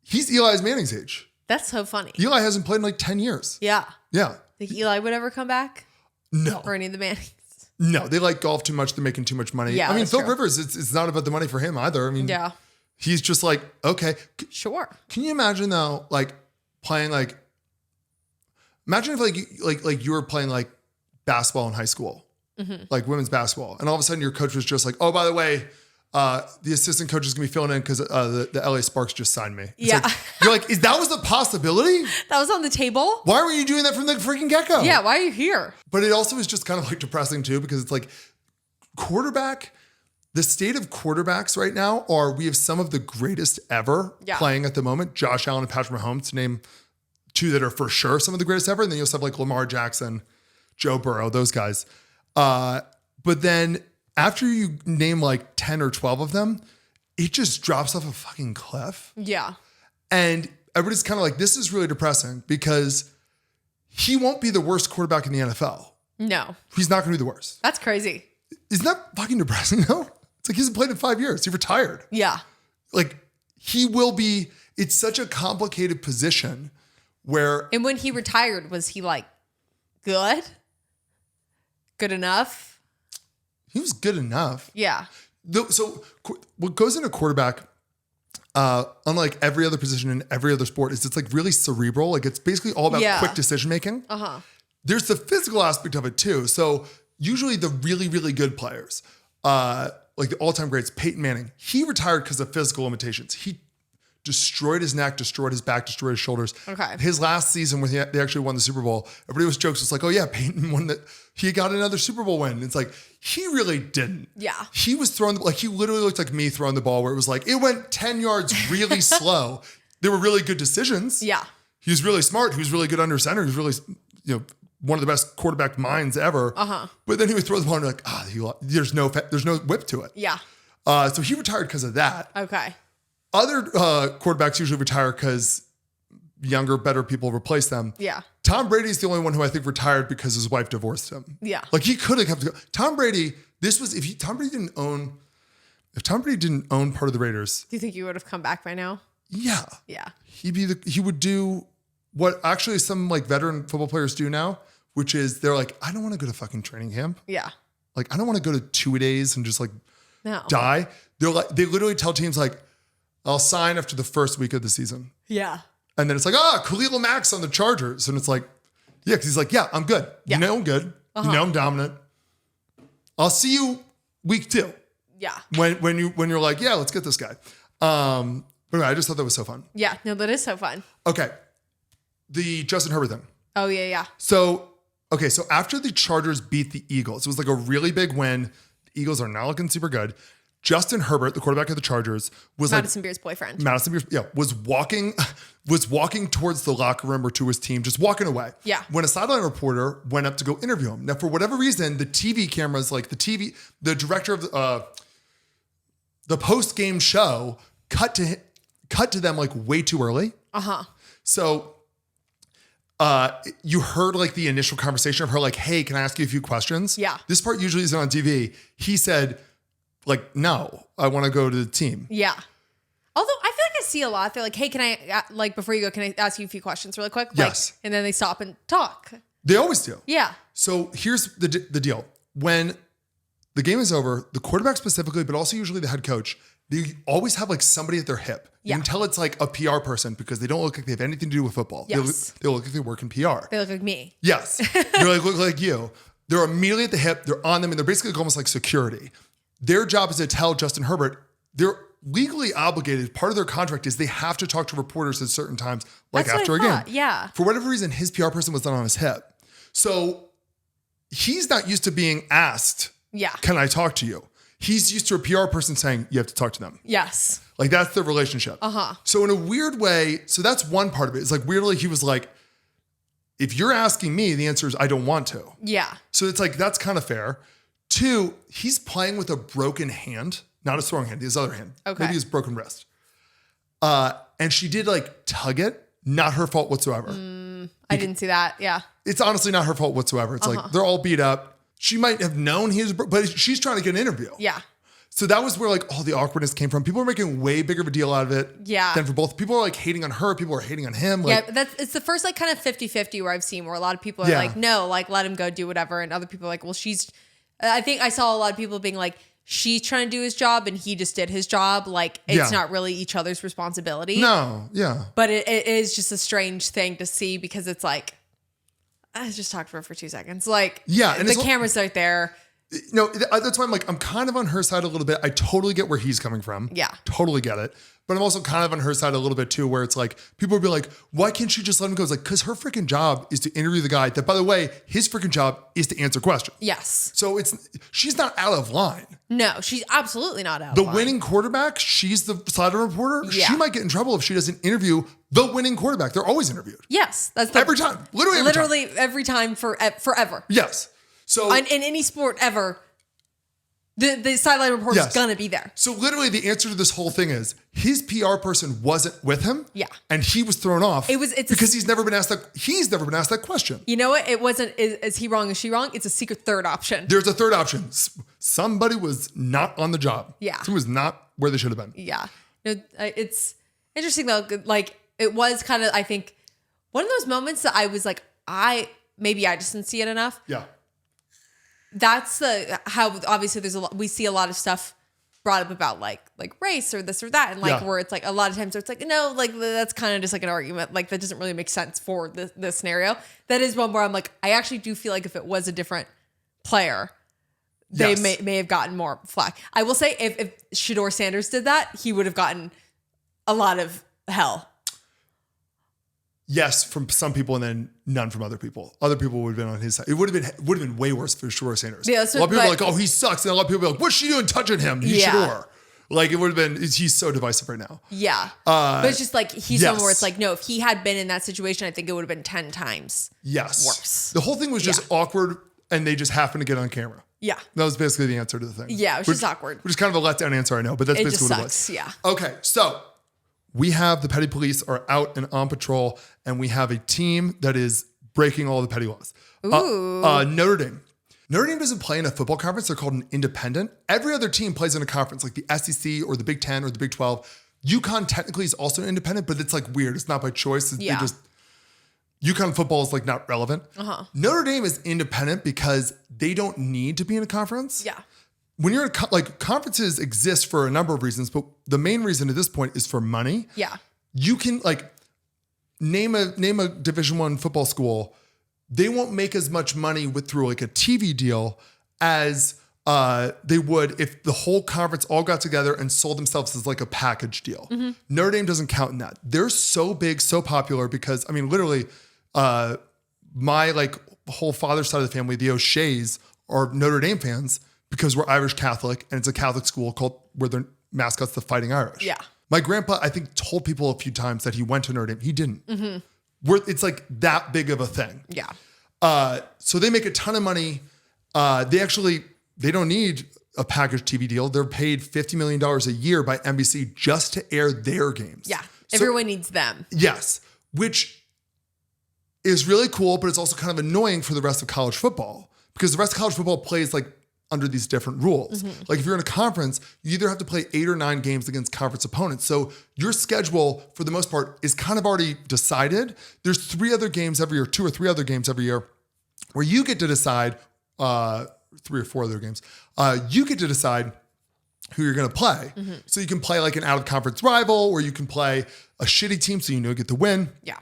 he's Eli Manning's age. That's so funny. Eli hasn't played in like 10 years. Yeah. Yeah. Think Eli would ever come back? No. Or any of the Mannings? No, they like golf too much. They're making too much money. Yeah, I mean, Phil Rivers, it's not about the money for him either. I mean, he's just like, okay. Sure. Can you imagine though, like playing like, imagine if like you were playing like basketball in high school, like women's basketball. And all of a sudden your coach was just like, oh, by the way, the assistant coach is going to be filling in because the LA Sparks just signed me. It's like, you're like, that was the possibility? That was on the table? Why were you doing that from the freaking get-go? Yeah, why are you here? But it also is just kind of like depressing too, because it's like the state of quarterbacks right now we have some of the greatest ever playing at the moment. Josh Allen and Patrick Mahomes, to name 2 that are for sure some of the greatest ever. And then you also have like Lamar Jackson, Joe Burrow, those guys. But then after you name like 10 or 12 of them, it just drops off a fucking cliff. Yeah. And everybody's kind of like, this is really depressing because he won't be the worst quarterback in the NFL. No. He's not going to be the worst. That's crazy. Isn't that fucking depressing though? It's like he hasn't played in 5 years. He retired. Yeah. Like he will be, it's such a complicated position where. And when he retired, was he like good? Good enough? He was good enough. Yeah. So what goes into quarterback, unlike every other position in every other sport, is it's like really cerebral. Like it's basically all about quick decision making. There's the physical aspect of it too. So usually the really, really good players, like the all-time greats, Peyton Manning, he retired because of physical limitations. He destroyed his neck, destroyed his back, destroyed his shoulders. Okay. His last season when they actually won the Super Bowl, everybody was jokes. It's like, oh yeah, Peyton won that. He got another Super Bowl win. It's like, he really didn't. Yeah. He was throwing, like he literally looked like me throwing the ball where it was like, it went 10 yards really slow. There were really good decisions. Yeah. He was really smart. He was really good under center. He was really, one of the best quarterback minds ever. But then he would throw the ball and like, there's no whip to it. Yeah. So he retired because of that. Okay. Other quarterbacks usually retire because younger, better people replace them. Yeah. Tom Brady's the only one who I think retired because his wife divorced him. Yeah. Like he could have kept going. Tom Brady, Tom Brady didn't own, If Tom Brady didn't own part of the Raiders, Do you think he would have come back by now? yeah, Yeah. he would do what actually some like veteran football players do now, which is they're like, I don't want to go to fucking training camp. Yeah. Like, I don't want to go to 2-a-days and just like No. die. They literally tell teams like, I'll sign after the first week of the season. Yeah. And then it's like, Khalil Mack's on the Chargers. And it's like, yeah, because he's like, yeah, I'm good. Yeah. You know I'm good. You know I'm dominant. I'll see you week 2. Yeah. When you're like, yeah, let's get this guy. But anyway, I just thought that was so fun. Yeah. No, that is so fun. Okay. The Justin Herbert thing. Oh, yeah, yeah. So after the Chargers beat the Eagles, it was like a really big win. The Eagles are now looking super good. Justin Herbert, the quarterback of the Chargers, was Madison Beer's boyfriend. Madison Beer, yeah, was walking towards the locker room or to his team, just walking away. Yeah. When a sideline reporter went up to go interview him. Now, for whatever reason, the TV cameras, like the director of the post-game show cut to them like way too early. So you heard like the initial conversation of her like, hey, can I ask you a few questions? Yeah. This part usually isn't on TV. He said, like, no, I want to go to the team. Yeah. Although I feel like I see a lot. They're like, hey, can I, like, before you go, can I ask you a few questions really quick? Like, Yes. And then they stop and talk. They always do. Yeah. So here's the deal. When the game is over, the quarterback specifically, but also usually the head coach, they always have like somebody at their hip. Yeah. You can tell it's like a PR person because they don't look like they have anything to do with football. Yes. They look like they work in PR. They look like me. Yes. They look like you. They're immediately at the hip. They're on them and they're basically almost like security. Their job is to tell Justin Herbert, they're legally obligated. Part of their contract is they have to talk to reporters at certain times, like That's after what a I game. thought. Yeah. For whatever reason, his PR person was not on his hip. So he's not used to being asked, Yeah. can I talk to you? He's used to a PR person saying, you have to talk to them. Yes. Like that's the relationship. So in a weird way, so that's one part of it. It's like weirdly, he was like, if you're asking me, the answer is I don't want to. Yeah. So it's like, that's kind of fair. 2, he's playing with a broken hand, not his throwing hand, his other hand. Okay. Maybe his broken wrist. And she did like tug it. Not her fault whatsoever. I didn't see that. Yeah. It's honestly not her fault whatsoever. It's like they're all beat up. She might have known he was, but she's trying to get an interview. Yeah. So that was where like all the awkwardness came from. People are making way bigger of a deal out of it. Yeah. Than for both. People are like hating on her. People are hating on him. Like, Yeah, it's the first like kind of 50-50 where I've seen where a lot of people are Yeah. like, no, like let him go do whatever. And other people are like, well, I think I saw a lot of people being like, she's trying to do his job and he just did his job. Like it's Yeah. not really each other's responsibility. no, yeah. But it is just a strange thing to see because it's like, I just talked to her for 2 seconds. Like, Yeah, and the it's- camera's right there. No, that's why I'm like, I'm kind of on her side a little bit. I totally get where he's coming from. Yeah. Totally get it. But I'm also kind of on her side a little bit too, where it's like, people would be like, why can't she just let him go? It's like, because her freaking job is to interview the guy that, by the way, his freaking job is to answer questions. Yes. So she's not out of line. No, she's absolutely not out The of line. winning quarterback, she's the sideline reporter. Yeah. She might get in trouble if she doesn't interview the winning quarterback. They're always interviewed. Yes. That's Every time. Literally every time forever. Yes. So In any sport ever, the sideline reporter is Yes. gonna be there. So literally the answer to this whole thing is his PR person wasn't with him. Yeah. And he was thrown off. It's because he's never been asked that question. You know what? It wasn't. Is he wrong? Is she wrong? It's a secret third option. There's a third option. Somebody was not on the job. Yeah. Somebody was not where they should have been. Yeah. No, it's interesting though. Like it was kind of, I think, one of those moments that I was like, maybe I just didn't see it enough. Yeah. That's how obviously we see a lot of stuff brought up about like race or this or that. And like Yeah. where it's like a lot of times where it's like, no, like that's kind of just like an argument. Like that doesn't really make sense for this scenario. That is one where I'm like, I actually do feel like if it was a different player, they Yes. may have gotten more flack. I will say if Shedeur Sanders did that, he would have gotten a lot of hell. Yes, from some people and then none from other people. Other people would have been on his side. It would have been way worse for Shedeur Sanders. Yeah, so- a lot of people are but- like, oh, he sucks. And a lot of people are like, what's she doing touching him? He's Yeah. Shedeur. Like it would have been, he's so divisive right now. Yeah. But it's just like, he's someone where yes. it's like, no, if he had been in that situation, I think it would have been 10 times Yes. worse. The whole thing was just awkward and they just happened to get on camera. Yeah. That was basically the answer to the thing. Yeah, it was just awkward. Which is kind of a letdown answer, I know, but that's It basically just what sucks. it was. Yeah. Okay, so we have the petty police are out and on patrol, and we have a team that is breaking all the petty laws. Ooh. Notre Dame. Notre Dame doesn't play in a football conference. They're called an independent. Every other team plays in a conference like the SEC or the Big 10 or the Big 12. UConn technically is also an independent, but it's like weird. It's not by choice. They just UConn football is like not relevant. Notre Dame is independent because they don't need to be in a conference. Yeah. When you're in like conferences exist for a number of reasons, but the main reason at this point is for money. Yeah. You can like name a Division I football school. They won't make as much money through like a TV deal as they would if the whole conference all got together and sold themselves as like a package deal. Notre Dame doesn't count in that. They're so big, so popular because, I mean, literally my like whole father's side of the family, the O'Sheas, are Notre Dame fans because we're Irish Catholic and it's a Catholic school called where their mascot's the Fighting Irish. Yeah. My grandpa, I think, told people a few times that he went to Notre Dame. He didn't. It's like that big of a thing. Yeah. So they make a ton of money. They don't need a package TV deal. They're paid $50 million a year by NBC just to air their games. Yeah. So, everyone needs them. Yes. Which is really cool, but it's also kind of annoying for the rest of college football because the rest of college football plays like under these different rules. Like if you're in a conference, you either have to play 8 or 9 games against conference opponents. So your schedule, for the most part, is kind of already decided. There's 3 other games every year, 2 or 3 other games every year, where you get to decide, 3 or 4 other games, you get to decide who you're going to play. So you can play like an out-of-conference rival, or you can play a shitty team so you know you get the win. Yeah.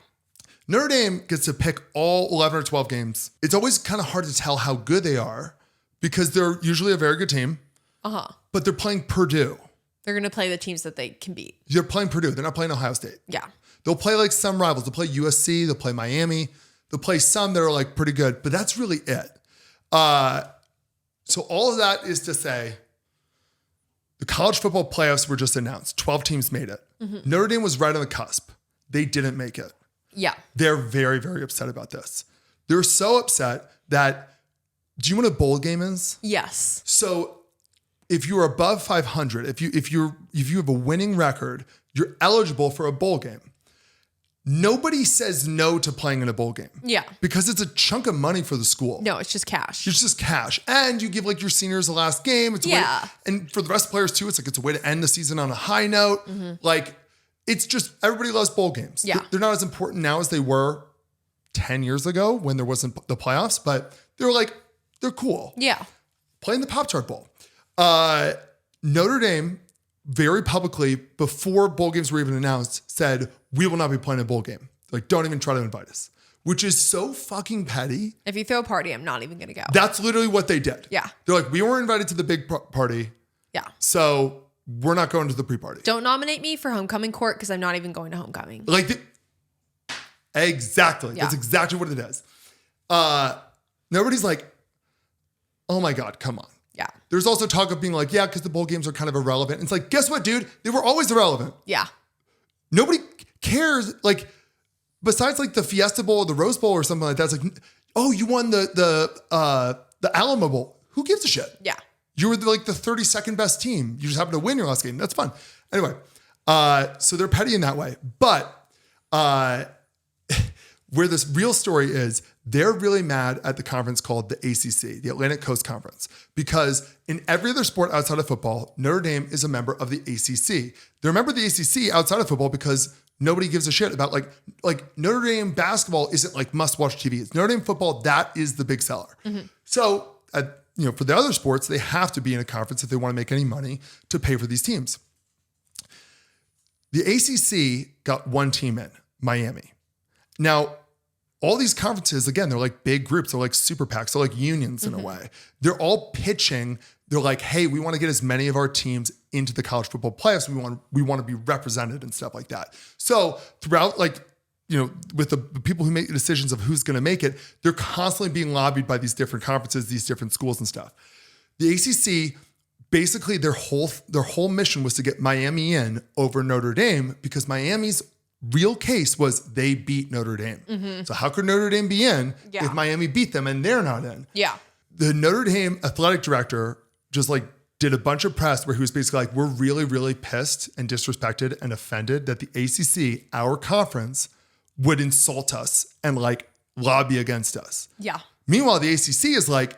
Notre Dame gets to pick all 11 or 12 games. It's always kind of hard to tell how good they are because they're usually a very good team, but they're playing Purdue. They're going to play the teams that they can beat. They're playing Purdue. They're not playing Ohio State. Yeah. They'll play like some rivals. They'll play USC. They'll play Miami. They'll play some that are like pretty good, but that's really it. So all of that is to say, the college football playoffs were just announced. 12 teams made it. Notre Dame was right on the cusp. They didn't make it. Yeah. They're very, very upset about this. They're so upset that, do you know what a bowl game is? Yes. So if you're above 500, if you have a winning record, you're eligible for a bowl game. Nobody says no to playing in a bowl game. Yeah. Because it's a chunk of money for the school. No, it's just cash. It's just cash. And you give like your seniors the last game. It's a way and for the rest of the players too, it's like it's a way to end the season on a high note. Like it's just, everybody loves bowl games. Yeah. They're not as important now as they were 10 years ago when there wasn't the playoffs, but they're cool. Yeah. Playing the Pop-Tart Bowl. Notre Dame very publicly, before bowl games were even announced, said, we will not be playing a bowl game. Like, don't even try to invite us. Which is so fucking petty. If you throw a party, I'm not even going to go. That's literally what they did. Yeah. They're like, we weren't invited to the big party. Yeah. So we're not going to the pre-party. Don't nominate me for homecoming court because I'm not even going to homecoming. Exactly. Yeah. That's exactly what it is. Nobody's like, oh my God, come on. Yeah. There's also talk of being like, yeah, because the bowl games are kind of irrelevant. And it's like, guess what, dude? They were always irrelevant. Yeah. Nobody cares. Like, besides like the Fiesta Bowl or the Rose Bowl or something like that, it's like, oh, you won the Alamo Bowl. Who gives a shit? Yeah. You were like the 32nd best team. You just happened to win your last game. That's fun. Anyway, so they're petty in that way. But where this real story is, they're really mad at the conference called the ACC, the Atlantic Coast Conference, because in every other sport outside of football, Notre Dame is a member of the ACC. They're a member of the ACC outside of football because nobody gives a shit about like Notre Dame basketball isn't like must-watch TV. It's Notre Dame football. That is the big seller. So, for the other sports, they have to be in a conference if they want to make any money to pay for these teams. The ACC got one team in, Miami. Now, all these conferences, again, they're like big groups. They're like super PACs. They're like unions in a way. They're all pitching. They're like, hey, we want to get as many of our teams into the college football playoffs. We want to be represented and stuff like that. So throughout, with the people who make the decisions of who's going to make it, they're constantly being lobbied by these different conferences, these different schools and stuff. The ACC, basically their whole mission was to get Miami in over Notre Dame because Miami's real case was they beat Notre Dame. So how could Notre Dame be in if Miami beat them and they're not in? Yeah. The Notre Dame athletic director just did a bunch of press where he was basically like, we're really, really pissed and disrespected and offended that the ACC, our conference, would insult us and lobby against us. Yeah. Meanwhile, the ACC is like,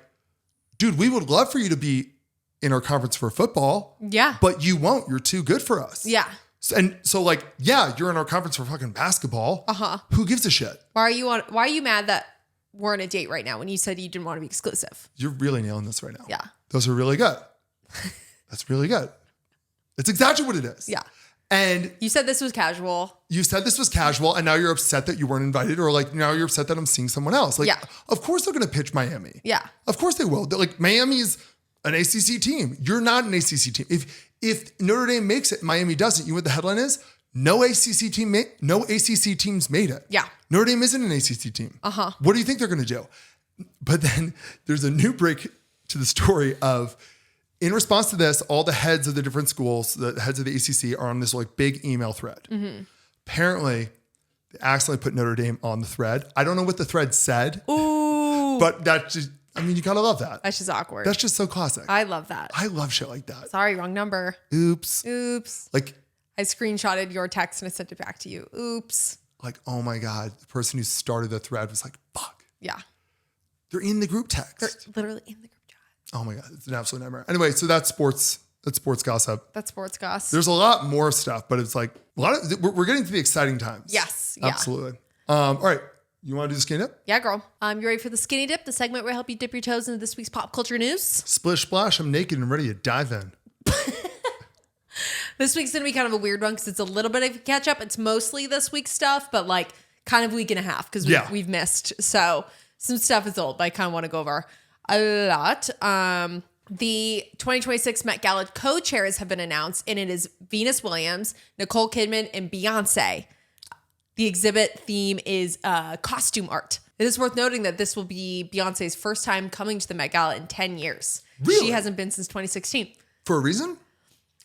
dude, we would love for you to be in our conference for football. Yeah. But you won't. You're too good for us. Yeah. And so like, yeah, you're in our conference for fucking basketball. Who gives a shit? Why are you mad that we're on a date right now when you said you didn't want to be exclusive? You're really nailing this right now. Yeah. Those are really good. That's really good. It's exactly what it is. Yeah. And you said this was casual. And now you're upset that you weren't invited, or like now you're upset that I'm seeing someone else. Like, of course they're going to pitch Miami. Yeah. Of course they will. They're like, Miami's an ACC team. You're not an ACC team. If Notre Dame makes it, Miami doesn't. You know what the headline is? No ACC teams made it. Yeah. Notre Dame isn't an ACC team. What do you think they're going to do? But then there's a new break to the story of, in response to this, all the heads of the different schools, the heads of the ACC, are on this like big email thread. Apparently, they accidentally put Notre Dame on the thread. I don't know what the thread said. Ooh. But that's just, I mean, you gotta love that. That's just awkward. That's just so classic. I love that. I love shit like that. Sorry, wrong number. Oops. Like, I screenshotted your text and I sent it back to you. Oops. Like, oh my God, the person who started the thread was like, fuck. Yeah. They're in the group text. They're literally in the group chat. Oh my God, it's an absolute nightmare. Anyway, so that's sports. That's sports gossip. That's sports gossip. There's a lot more stuff, but it's like a lot of, we're getting to the exciting times. Yes. Yeah. Absolutely. All right. You want to do the skinny dip? Yeah, girl. You ready for the skinny dip, the segment where I help you dip your toes into this week's pop culture news? Splish splash. I'm naked and ready to dive in. This week's going to be kind of a weird one because it's a little bit of a catch up. It's mostly this week's stuff, but like kind of week and a half because we've missed. So some stuff is old, but I kind of want to go over a lot. The 2026 Met Gala co-chairs have been announced, and it is Venus Williams, Nicole Kidman, and Beyonce. The exhibit theme is costume art. It is worth noting that this will be Beyonce's first time coming to the Met Gala in 10 years. Really? She hasn't been since 2016. For a reason?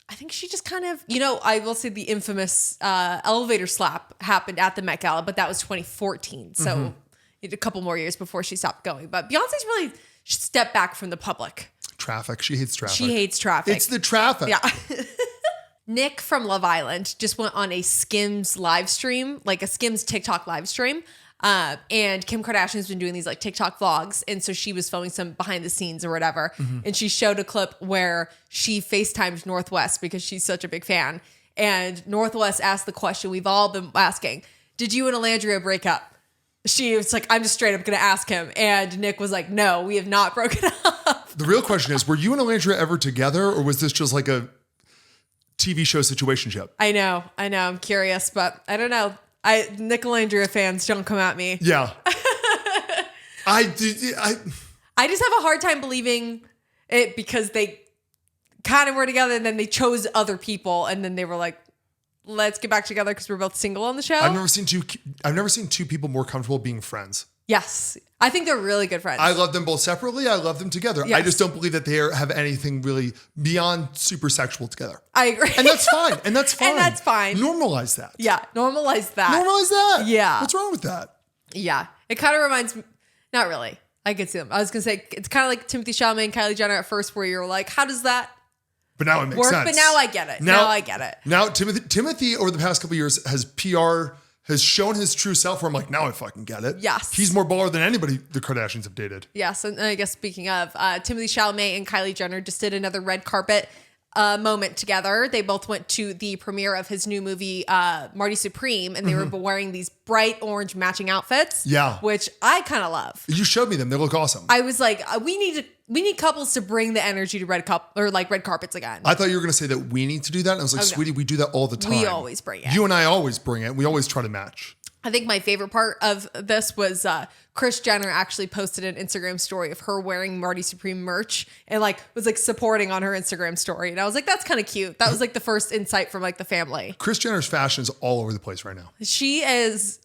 I think she just kind of, I will say the infamous elevator slap happened at the Met Gala, but that was 2014. So a couple more years before she stopped going. But Beyonce's really stepped back from the public. Traffic. She hates traffic. She hates traffic. It's the traffic. Yeah. Nick from Love Island just went on a Skims live stream, like a Skims TikTok live stream. And Kim Kardashian's been doing these like TikTok vlogs. And so she was filming some behind the scenes or whatever. And she showed a clip where she FaceTimed Northwest because she's such a big fan. And Northwest asked the question we've all been asking, did you and Alandria break up? She was like, I'm just straight up going to ask him. And Nick was like, no, we have not broken up. The real question is, were you and Alandria ever together, or was this just like a TV show situationship? I know. I'm curious, but I don't know. Nick and Alandria fans, don't come at me. Yeah. I just have a hard time believing it because they kind of were together and then they chose other people and then they were like, let's get back together because we're both single on the show. I've never seen two people more comfortable being friends. Yes. I think they're really good friends. I love them both separately. I love them together. Yes. I just don't believe that they have anything really beyond super sexual together. I agree. And that's fine. And that's fine. Normalize that. Yeah. Normalize that. Normalize that. Yeah. What's wrong with that? Yeah. It kind of reminds me, not really. I could see them. I was going to say, it's kind of like Timothy Chalamet and Kylie Jenner at first where you're like, how does that But now it makes work? sense. But now I get it. Now Timothy over the past couple of years has shown his true self where I'm like, now I fucking get it. Yes. He's more baller than anybody the Kardashians have dated. Yes. And I guess speaking of, Timothy Chalamet and Kylie Jenner just did another red carpet moment together. They both went to the premiere of his new movie, Marty Supreme, and they were wearing these bright orange matching outfits. Yeah. Which I kind of love. You showed me them. They look awesome. I was like, we need couples to bring the energy to red carpets again. I thought you were going to say that we need to do that. And I was like, sweetie, we do that all the time. We always bring it. You and I always bring it. We always try to match. I think my favorite part of this was Kris Jenner actually posted an Instagram story of her wearing Marty Supreme merch and was supporting on her Instagram story. And I was like, that's kind of cute. That was the first insight from the family. Kris Jenner's fashion is all over the place right now. She's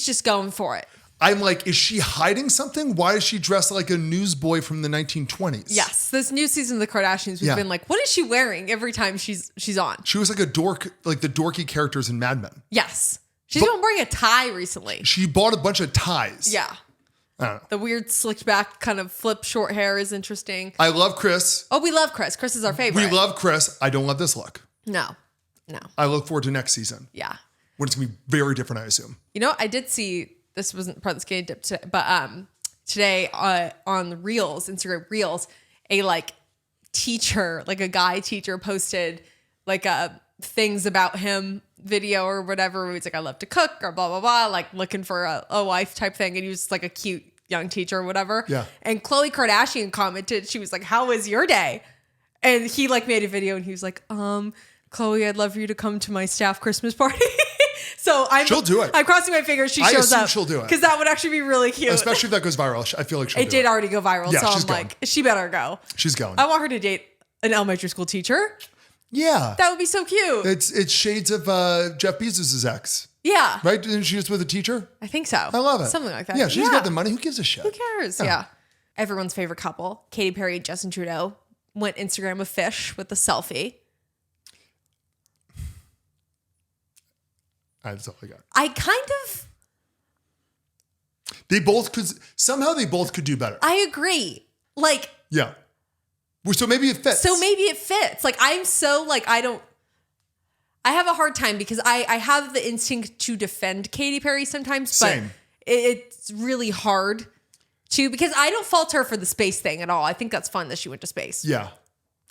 just going for it. I'm like, is she hiding something? Why is she dressed like a newsboy from the 1920s? Yes. This new season of the Kardashians, we've been like, what is she wearing every time she's on? She was like a dork, like the dorky characters in Mad Men. Yes. She's been wearing a tie recently. She bought a bunch of ties. Yeah. I don't know. The weird slicked back kind of flip short hair is interesting. I love Kris. Oh, we love Kris. Kris is our favorite. We love Kris. I don't love this look. No. I look forward to next season. Yeah. When it's going to be very different, I assume. I did see, this wasn't part of the skinny dip today, but today on Reels, Instagram Reels, a like teacher, like a guy teacher posted like things about him video or whatever. Where he's like, I love to cook or blah, blah, blah, like looking for a wife type thing. And he was like a cute young teacher or whatever. Yeah. And Khloe Kardashian commented, she was like, how was your day? And he like made a video and he was like, Khloe, I'd love for you to come to my staff Christmas party. So she'll do it. I'm crossing my fingers she shows up. She'll do it. Because that would actually be really cute. Especially if that goes viral. I feel like she'll do it. It did already go viral. Yeah, so I'm like, she better go. She's going. I want her to date an elementary school teacher. Yeah. That would be so cute. It's shades of Jeff Bezos' ex. Yeah. Right? Didn't she just with a teacher? I think so. I love it. Something like that. Yeah, she's got the money. Who gives a shit? Who cares? Yeah. Everyone's favorite couple, Katy Perry and Justin Trudeau, went Instagram a fish with a selfie. That's all I got. I kind of... They both could do better. I agree. Like... Yeah. So maybe it fits. Like, I'm so, like, I have a hard time because I have the instinct to defend Katy Perry sometimes, but it's really hard to, because I don't fault her for the space thing at all. I think that's fun that she went to space. Yeah.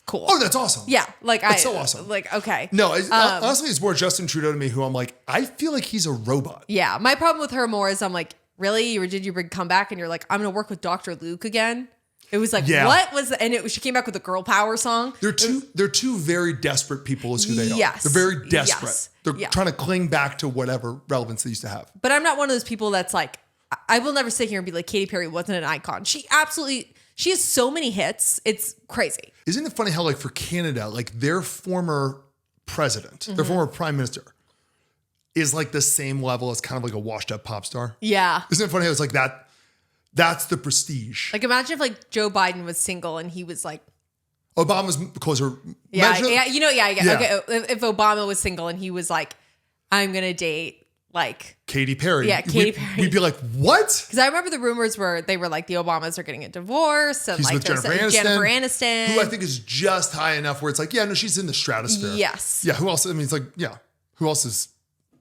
Cool. Oh, that's awesome. Yeah. Like, that's so awesome. Like, okay. No, honestly, it's more Justin Trudeau to me, who I'm like, I feel like he's a robot. Yeah. My problem with her more is I'm like, really? Did you come back and you're like, I'm going to work with Dr. Luke again? It was like, what was that? And she came back with a girl power song. They're two very desperate people is who they are. Yes. They're very desperate. Yes. They're trying to cling back to whatever relevance they used to have. But I'm not one of those people that's like, I will never sit here and be like, Katy Perry wasn't an icon. She has so many hits. It's crazy. Isn't it funny how, like, for Canada, like, their former president, their former prime minister is like the same level as kind of like a washed up pop star? Yeah. Isn't it funny how it's like that? That's the prestige. Like, imagine if like Joe Biden was single and he was like, Obama's closer. Yeah. Okay. If Obama was single and he was like, I'm going to date like Katy Perry. Yeah, Katy Perry. We'd be like, what? Because I remember the rumors where they were like, the Obamas are getting a divorce. And He's like with Jennifer Aniston. Who I think is just high enough where it's like, yeah, no, she's in the stratosphere. Yes. Yeah, who else? I mean, it's like, yeah, who else is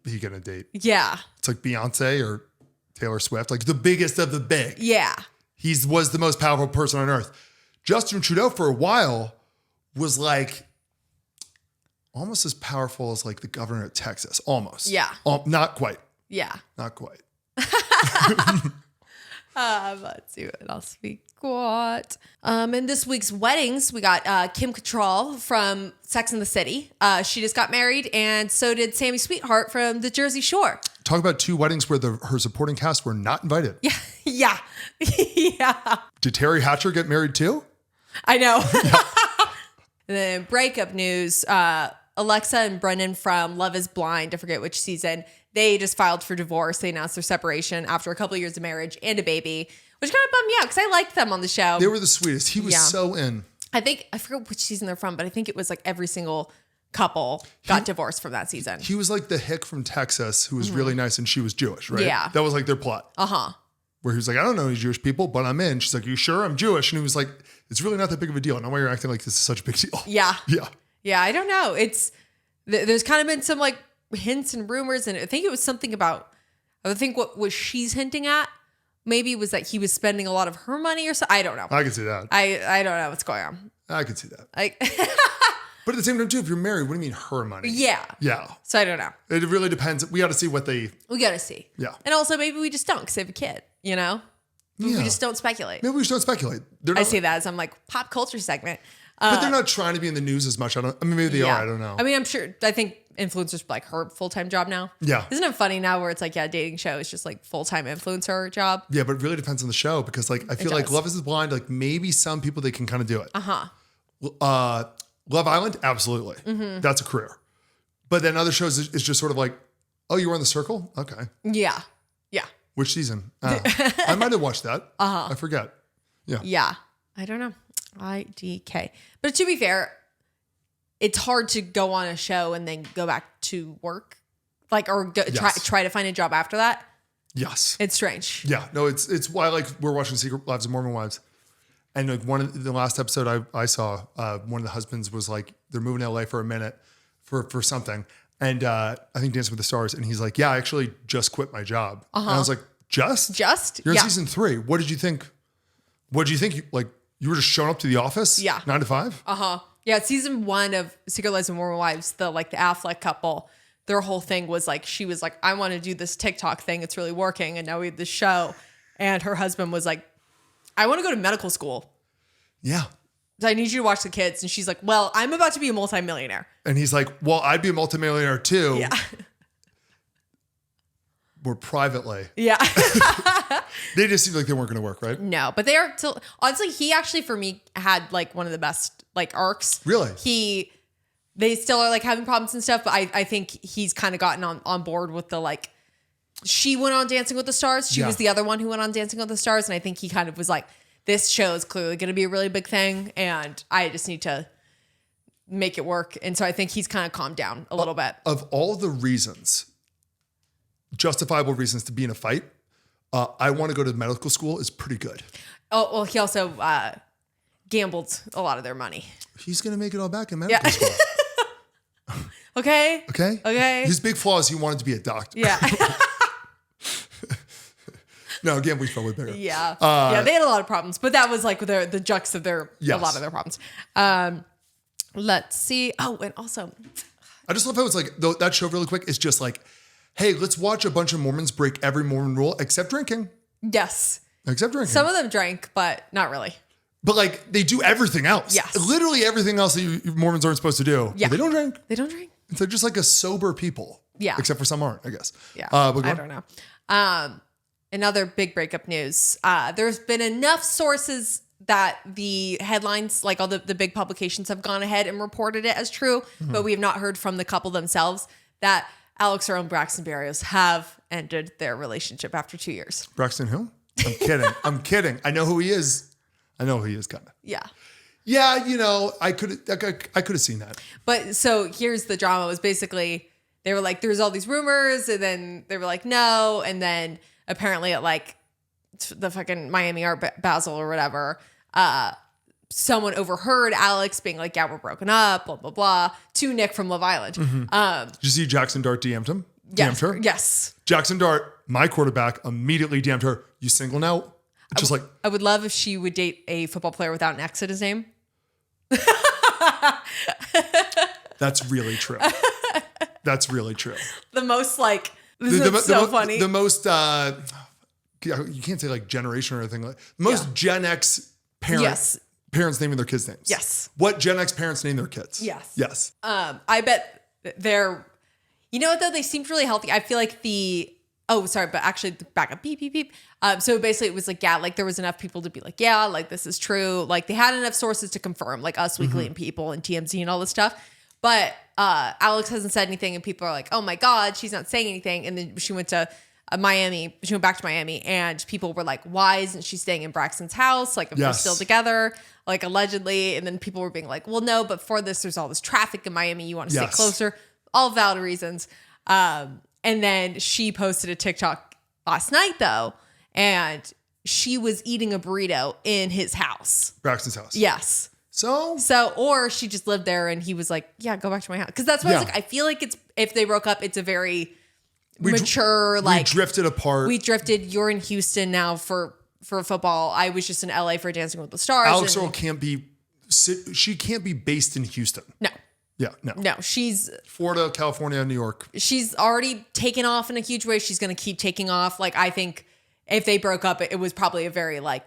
he going to date? Yeah. It's like Beyonce or Taylor Swift, like the biggest of the big. Yeah. He was the most powerful person on earth. Justin Trudeau for a while was like almost as powerful as like the governor of Texas. Almost. Yeah. Not quite. Yeah. Not quite. Let's see what else we got. In this week's weddings, we got Kim Cattrall from Sex and the City. She just got married, and so did Sammy Sweetheart from the Jersey Shore. Talk about two weddings where her supporting cast were not invited. Yeah. Yeah. Yeah. Did Terry Hatcher get married too? I know. Yeah. And then breakup news, Alexa and Brendan from Love is Blind, I forget which season, they just filed for divorce. They announced their separation after a couple of years of marriage and a baby, which kind of bummed me out because I liked them on the show. They were the sweetest. He was so in. I forget which season they're from, but I think it was like every single couple got divorced from that season. He was like the hick from Texas who was really nice and she was Jewish, right? Yeah. That was like their plot. Uh-huh. Where he was like, I don't know any Jewish people, but I'm in. She's like, you sure? I'm Jewish. And he was like, it's really not that big of a deal. Now why you're acting like this is such a big deal. Yeah. Yeah. Yeah, I don't know. There's kind of been some like hints and rumors, and I think it was something about, I think what she's hinting at maybe was that he was spending a lot of her money or something. I don't know. I can see that. I don't know what's going on. I can see that. Like, but at the same time too, if you're married, what do you mean her money? Yeah. Yeah. So I don't know. It really depends. We got to see what they. We got to see. Yeah. And also maybe we just don't because they have a kid, you know? Yeah. We just don't speculate. Maybe we just don't speculate. I say that as I'm like pop culture segment. But they're not trying to be in the news as much. I mean, maybe they are. I don't know. I mean, I think influencers like her full-time job now. Yeah. Isn't it funny now where it's like, dating show is just like full-time influencer job? Yeah, but it really depends on the show because like I feel like Love is Blind, like maybe some people they can kind of do it. Love Island, absolutely. Mm-hmm. That's a career. But then other shows it's just sort of like, oh, you were on The Circle? Okay. Yeah. Yeah. Which season? I might have watched that. I forget. Yeah. Yeah. I don't know. IDK. But to be fair, it's hard to go on a show and then go back to work, like, or try to find a job after that. Yes, it's strange. Yeah, no, it's why like we're watching Secret Lives of Mormon Wives, and like one of the last episode I saw, one of the husbands was like they're moving to LA for a minute for something, and I think Dancing with the Stars, and he's like, yeah, I actually just quit my job, and I was like, Just? You're in Yeah. season 3. What did you think? What did you think? You were just showing up to the office? Yeah. 9 to 5? Yeah, season 1 of Secret Lives of Mormon Wives, the Affleck couple, their whole thing was like, she was like, I want to do this TikTok thing. It's really working. And now we have this show. And her husband was like, I want to go to medical school. Yeah. So I need you to watch the kids. And she's like, well, I'm about to be a multimillionaire. And he's like, well, I'd be a multimillionaire too. Yeah. More privately. Yeah. They just seemed like they weren't going to work, right? No, but they are still, honestly, he actually for me had like one of the best like arcs. Really? They still are like having problems and stuff, but I think he's kind of gotten on board with the like, she went on Dancing with the Stars. She was the other one who went on Dancing with the Stars. And I think he kind of was like, this show is clearly going to be a really big thing. And I just need to make it work. And so I think he's kind of calmed down a little bit. Of all the reasons, justifiable reasons to be in a fight, I want to go to medical school is pretty good. Oh, well, he also gambled a lot of their money. He's going to make it all back in medical school. Okay. His big flaw is he wanted to be a doctor. Yeah. No, gambling's probably bigger. Yeah. They had a lot of problems, but that was like the jux of a lot of their problems. Let's see. Oh, and also, I just love how it's like, that show really quick is just like, hey, let's watch a bunch of Mormons break every Mormon rule except drinking. Yes. Except drinking. Some of them drank, but not really. But like they do everything else. Yes. Literally everything else that you Mormons aren't supposed to do. Yeah. But they don't drink. They don't drink. They're just like a sober people. Yeah. Except for some aren't, I guess. Yeah. But I don't know. Another big breakup news. There's been enough sources that the headlines, like all the big publications have gone ahead and reported it as true, but we have not heard from the couple themselves that Alex Earl and Braxton Berrios have ended their relationship after 2 years. Braxton who? I'm kidding. I'm kidding. I know who he is. Kind of. Yeah. Yeah, I could have seen that. But so here's the drama. It was basically, they were like, there's all these rumors, and then they were like, no. And then apparently at like the fucking Miami Art Basel or whatever, someone overheard Alex being like, yeah, we're broken up, blah, blah, blah, to Nick from Love Island. Did you see Jackson Dart DM'd him? Yes, DM'd her? yes. Jackson Dart, my quarterback, immediately DM'd her, you single now? Just like, I would love if she would date a football player without an X at his name. that's really true. That's really true. The most like, this is so funny. The most, you can't say like generation or anything. Like most Gen X parents naming their kids names. Yes. What Gen X parents name their kids? Yes. Yes. I bet they're, you know what though? They seemed really healthy. I feel like but actually back up, beep, beep, beep. So basically it was like, yeah, like there was enough people to be like, yeah, like this is true. Like they had enough sources to confirm, like Us Weekly and People and TMZ and all this stuff. But Alex hasn't said anything and people are like, oh my God, she's not saying anything. And then she went to Miami. She went back to Miami and people were like, why isn't she staying in Braxton's house? Like if they're still together, like allegedly. And then people were being like, well, no, but for this, there's all this traffic in Miami. You want to stay closer. All valid reasons. And then she posted a TikTok last night though, and she was eating a burrito in his house. Braxton's house. Yes. So, or she just lived there and he was like, yeah, go back to my house. Cause that's what I was like, I feel like if they broke up, it's a very mature, like. We drifted apart. You're in Houston now for football. I was just in LA for Dancing with the Stars. Alex Earl she can't be based in Houston. No. Yeah, no. No, she's Florida, California, New York. She's already taken off in a huge way. She's going to keep taking off. Like, I think if they broke up, it was probably a very like.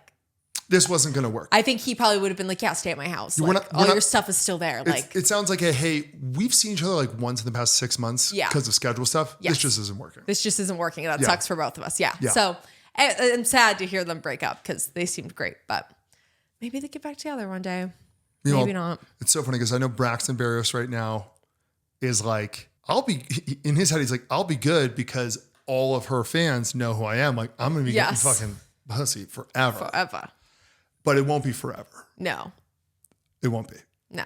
This wasn't going to work. I think he probably would have been like, yeah, stay at my house. Like, all your stuff is still there. Like, it sounds like hey, we've seen each other like once in the past 6 months because of schedule stuff. Yes. This just isn't working. This just isn't working. That sucks for both of us. Yeah. So I'm sad to hear them break up because they seemed great, but maybe they get back together one day. Maybe not. It's so funny because I know Braxton Berrios right now is like, in his head, he's like, I'll be good because all of her fans know who I am. Like, I'm going to be getting fucking pussy forever. Forever. But it won't be forever. No. It won't be. No.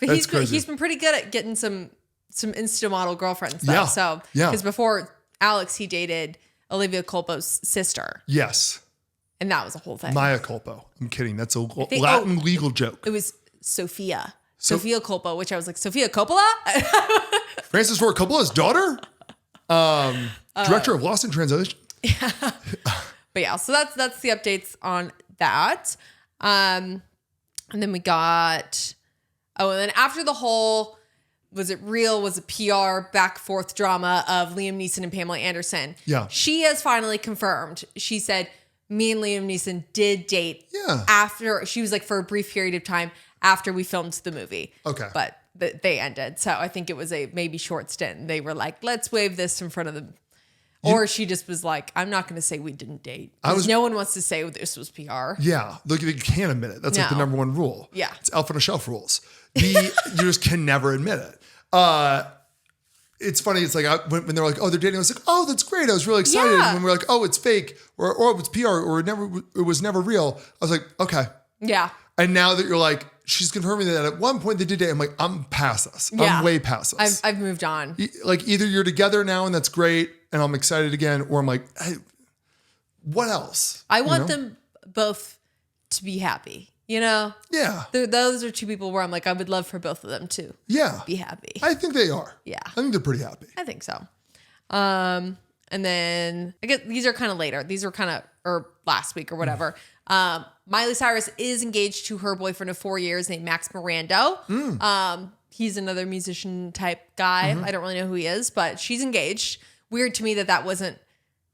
But he's been pretty good at getting some Insta model girlfriends though. Yeah. So, because before Alex, he dated Olivia Culpo's sister. Yes. And that was a whole thing. Maya Culpo. I'm kidding. That's a Latin legal joke. It was Sophia. Sophia Culpo, which I was like, Sophia Coppola? Francis Ford Coppola's daughter? Director of Lost in Translation. But yeah, so that's the updates on that. And then we got, and then after the whole, was it real, was it PR, back forth drama of Liam Neeson and Pamela Anderson. Yeah. She has finally confirmed. She said, me and Liam Neeson did date after, she was like for a brief period of time after we filmed the movie. Okay. But they ended. So I think it was a maybe short stint. They were like, let's wave this in front of them. Or she just was like, I'm not going to say we didn't date. No one wants to say this was PR. Yeah. Look, you can't admit it. That's like the number one rule. Yeah. It's elf on a shelf rules. You just can never admit it. It's funny. It's like when they're like, oh, they're dating. I was like, oh, that's great. I was really excited. Yeah. And when we're like, oh, it's fake or it's PR or it was never real. I was like, okay. Yeah. And now that you're like, she's confirming that at one point they did date. I'm like, I'm past this. Yeah. I'm way past this. I've moved on. Like either you're together now and that's great and I'm excited again, or I'm like, hey, what else? I want them both to be happy, you know? Yeah. Those are two people where I'm like, I would love for both of them to be happy. I think they are. Yeah. I think they're pretty happy. I think so. And then I guess these are kind of later. These were kind of, or last week or whatever. Miley Cyrus is engaged to her boyfriend of 4 years named Max Mirando. He's another musician type guy. I don't really know who he is, but she's engaged. Weird to me that wasn't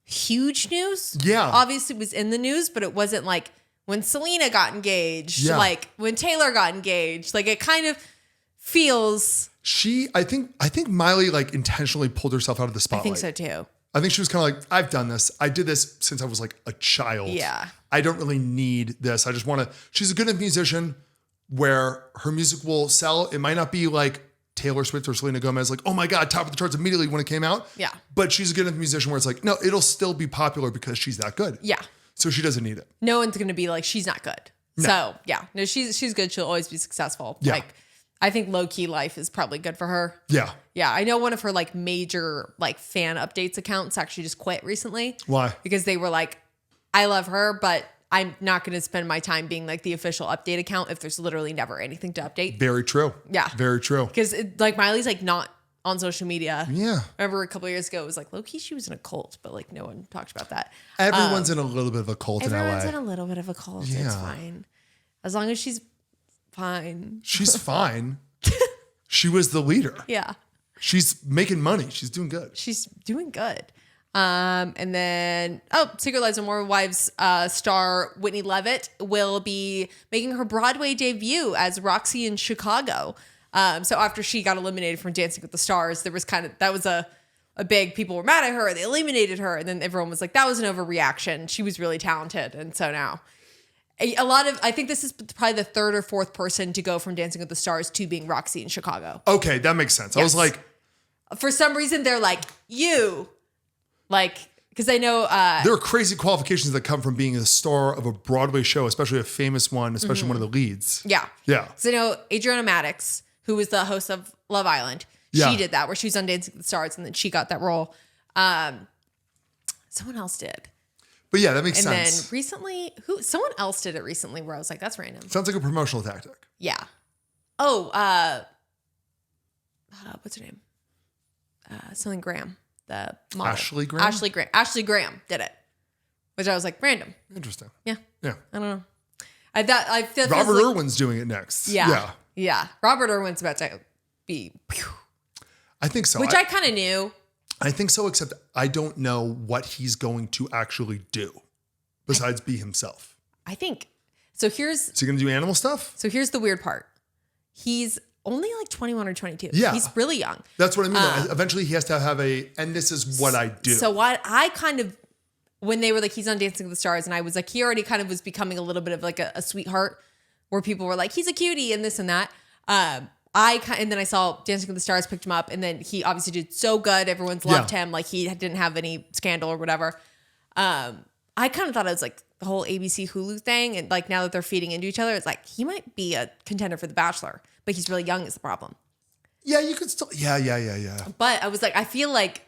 huge news. Yeah. Obviously it was in the news, but it wasn't like when Selena got engaged, like when Taylor got engaged. Like it kind of feels. I think Miley like intentionally pulled herself out of the spotlight. I think so too. I think she was kind of like, I've done this. I did this since I was like a child. Yeah. I don't really need this. I just want to, she's a good enough musician where her music will sell. It might not be like Taylor Swift or Selena Gomez, like, oh my God, top of the charts immediately when it came out. Yeah. But she's a good enough musician where it's like, no, it'll still be popular because she's that good. Yeah. So she doesn't need it. No one's going to be like, she's not good. No. So yeah, no, she's good. She'll always be successful. Yeah. Like, I think low key life is probably good for her. Yeah. Yeah. I know one of her like major like fan updates accounts actually just quit recently. Why? Because they were like, I love her, but I'm not going to spend my time being like the official update account if there's literally never anything to update. Very true. Yeah. Very true. Because like Miley's like not on social media. Yeah. I remember a couple of years ago, it was like low key she was in a cult, but like no one talked about that. Everyone's in a little bit of a cult in LA. Everyone's in a little bit of a cult. Yeah. It's fine. As long as she's fine. She's fine. She was the leader. Yeah. She's making money. She's doing good. She's doing good. And then, Secret Lives of More Wives star Whitney Leavitt will be making her Broadway debut as Roxy in Chicago. So after she got eliminated from Dancing with the Stars, there was that was a big, people were mad at her. They eliminated her. And then everyone was like, that was an overreaction. She was really talented. And so now I think this is probably the third or fourth person to go from Dancing with the Stars to being Roxy in Chicago. Okay, that makes sense. Yes. I was like, for some reason, they're like, because I know there are crazy qualifications that come from being a star of a Broadway show, especially a famous one, especially one of the leads. Yeah. Yeah. So I know Adriana Maddox, who was the host of Love Island, she did that where she was on Dancing with the Stars and then she got that role. Someone else did. But yeah, that makes sense. And then recently, someone else did it recently where I was like, that's random. Sounds like a promotional tactic. Yeah. Oh, what's her name? Something Graham, the model. Ashley Graham? Ashley Graham did it, which I was like, random. Interesting. Yeah. Yeah. I don't know. Robert Irwin's doing it next. Yeah. Yeah. Robert Irwin's about to be. I think so. Which I kind of knew. I think so, except I don't know what he's going to actually do besides be himself. I think. So is he going to do animal stuff? So here's the weird part. He's only like 21 or 22. Yeah. He's really young. That's what I mean. Eventually he has to have and this is what I do. So what I kind of, when they were like, he's on Dancing with the Stars, and I was like, he already kind of was becoming a little bit of like a sweetheart where people were like, he's a cutie and this and that. And then I saw Dancing with the Stars picked him up, and then he obviously did so good. Everyone's loved him. Like he didn't have any scandal or whatever. I kind of thought it was like the whole ABC Hulu thing. And like now that they're feeding into each other, it's like he might be a contender for The Bachelor, but he's really young is the problem. Yeah, you could still. Yeah. But I was like, I feel like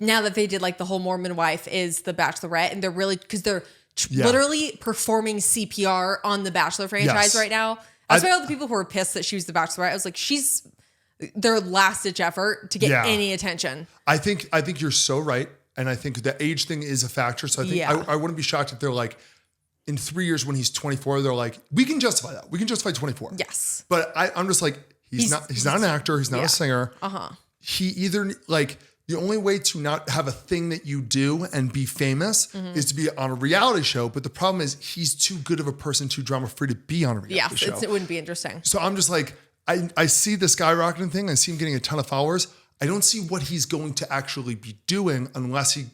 now that they did like the whole Mormon wife is the Bachelorette, and they're really, because they're literally performing CPR on the Bachelor franchise right now. That's why all the people who were pissed that she was the Bachelorette, I was like, she's their last ditch effort to get any attention. I think you're so right. And I think the age thing is a factor. So I think I wouldn't be shocked if they're like, in 3 years when he's 24, they're like, we can justify that. We can justify 24. Yes. But I'm just like, he's not an actor. He's not a singer. He either like, the only way to not have a thing that you do and be famous is to be on a reality show. But the problem is he's too good of a person, too drama free to be on a reality show. It wouldn't be interesting. So I'm just like, I see the skyrocketing thing. I see him getting a ton of followers. I don't see what he's going to actually be doing unless he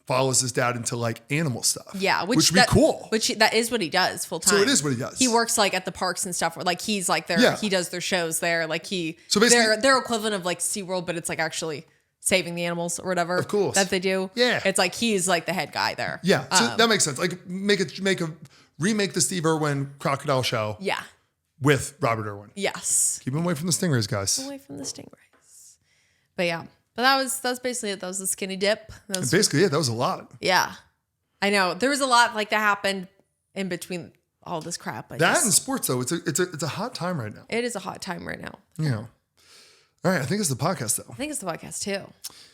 follows his dad into like animal stuff. Yeah. Which would be cool. That is what he does full time. So it is what he does. He works like at the parks and stuff where like he's like there. He does their shows there. Like so basically, their equivalent of like SeaWorld, but it's like actually saving the animals or whatever. Of course. That they do. Yeah. It's like he's like the head guy there. Yeah. So that makes sense. Like remake the Steve Irwin crocodile show. Yeah. With Robert Irwin. Yes. Keep him away from the stingrays, guys. Away from the stingrays. But yeah. But that was basically it. That was the skinny dip. That was a lot. Yeah. I know. There was a lot like that happened in between all this crap. That and sports though, it's a hot time right now. It is a hot time right now. Yeah. All right, I think it's the podcast though. I think it's the podcast too.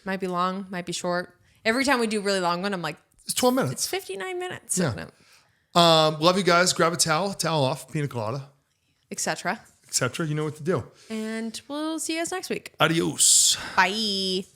Might be long, might be short. Every time we do a really long one, I'm like, it's 12 minutes. It's 59 minutes. Yeah. Love you guys. Grab a towel off, pina colada, etc. You know what to do. And we'll see you guys next week. Adios. Bye.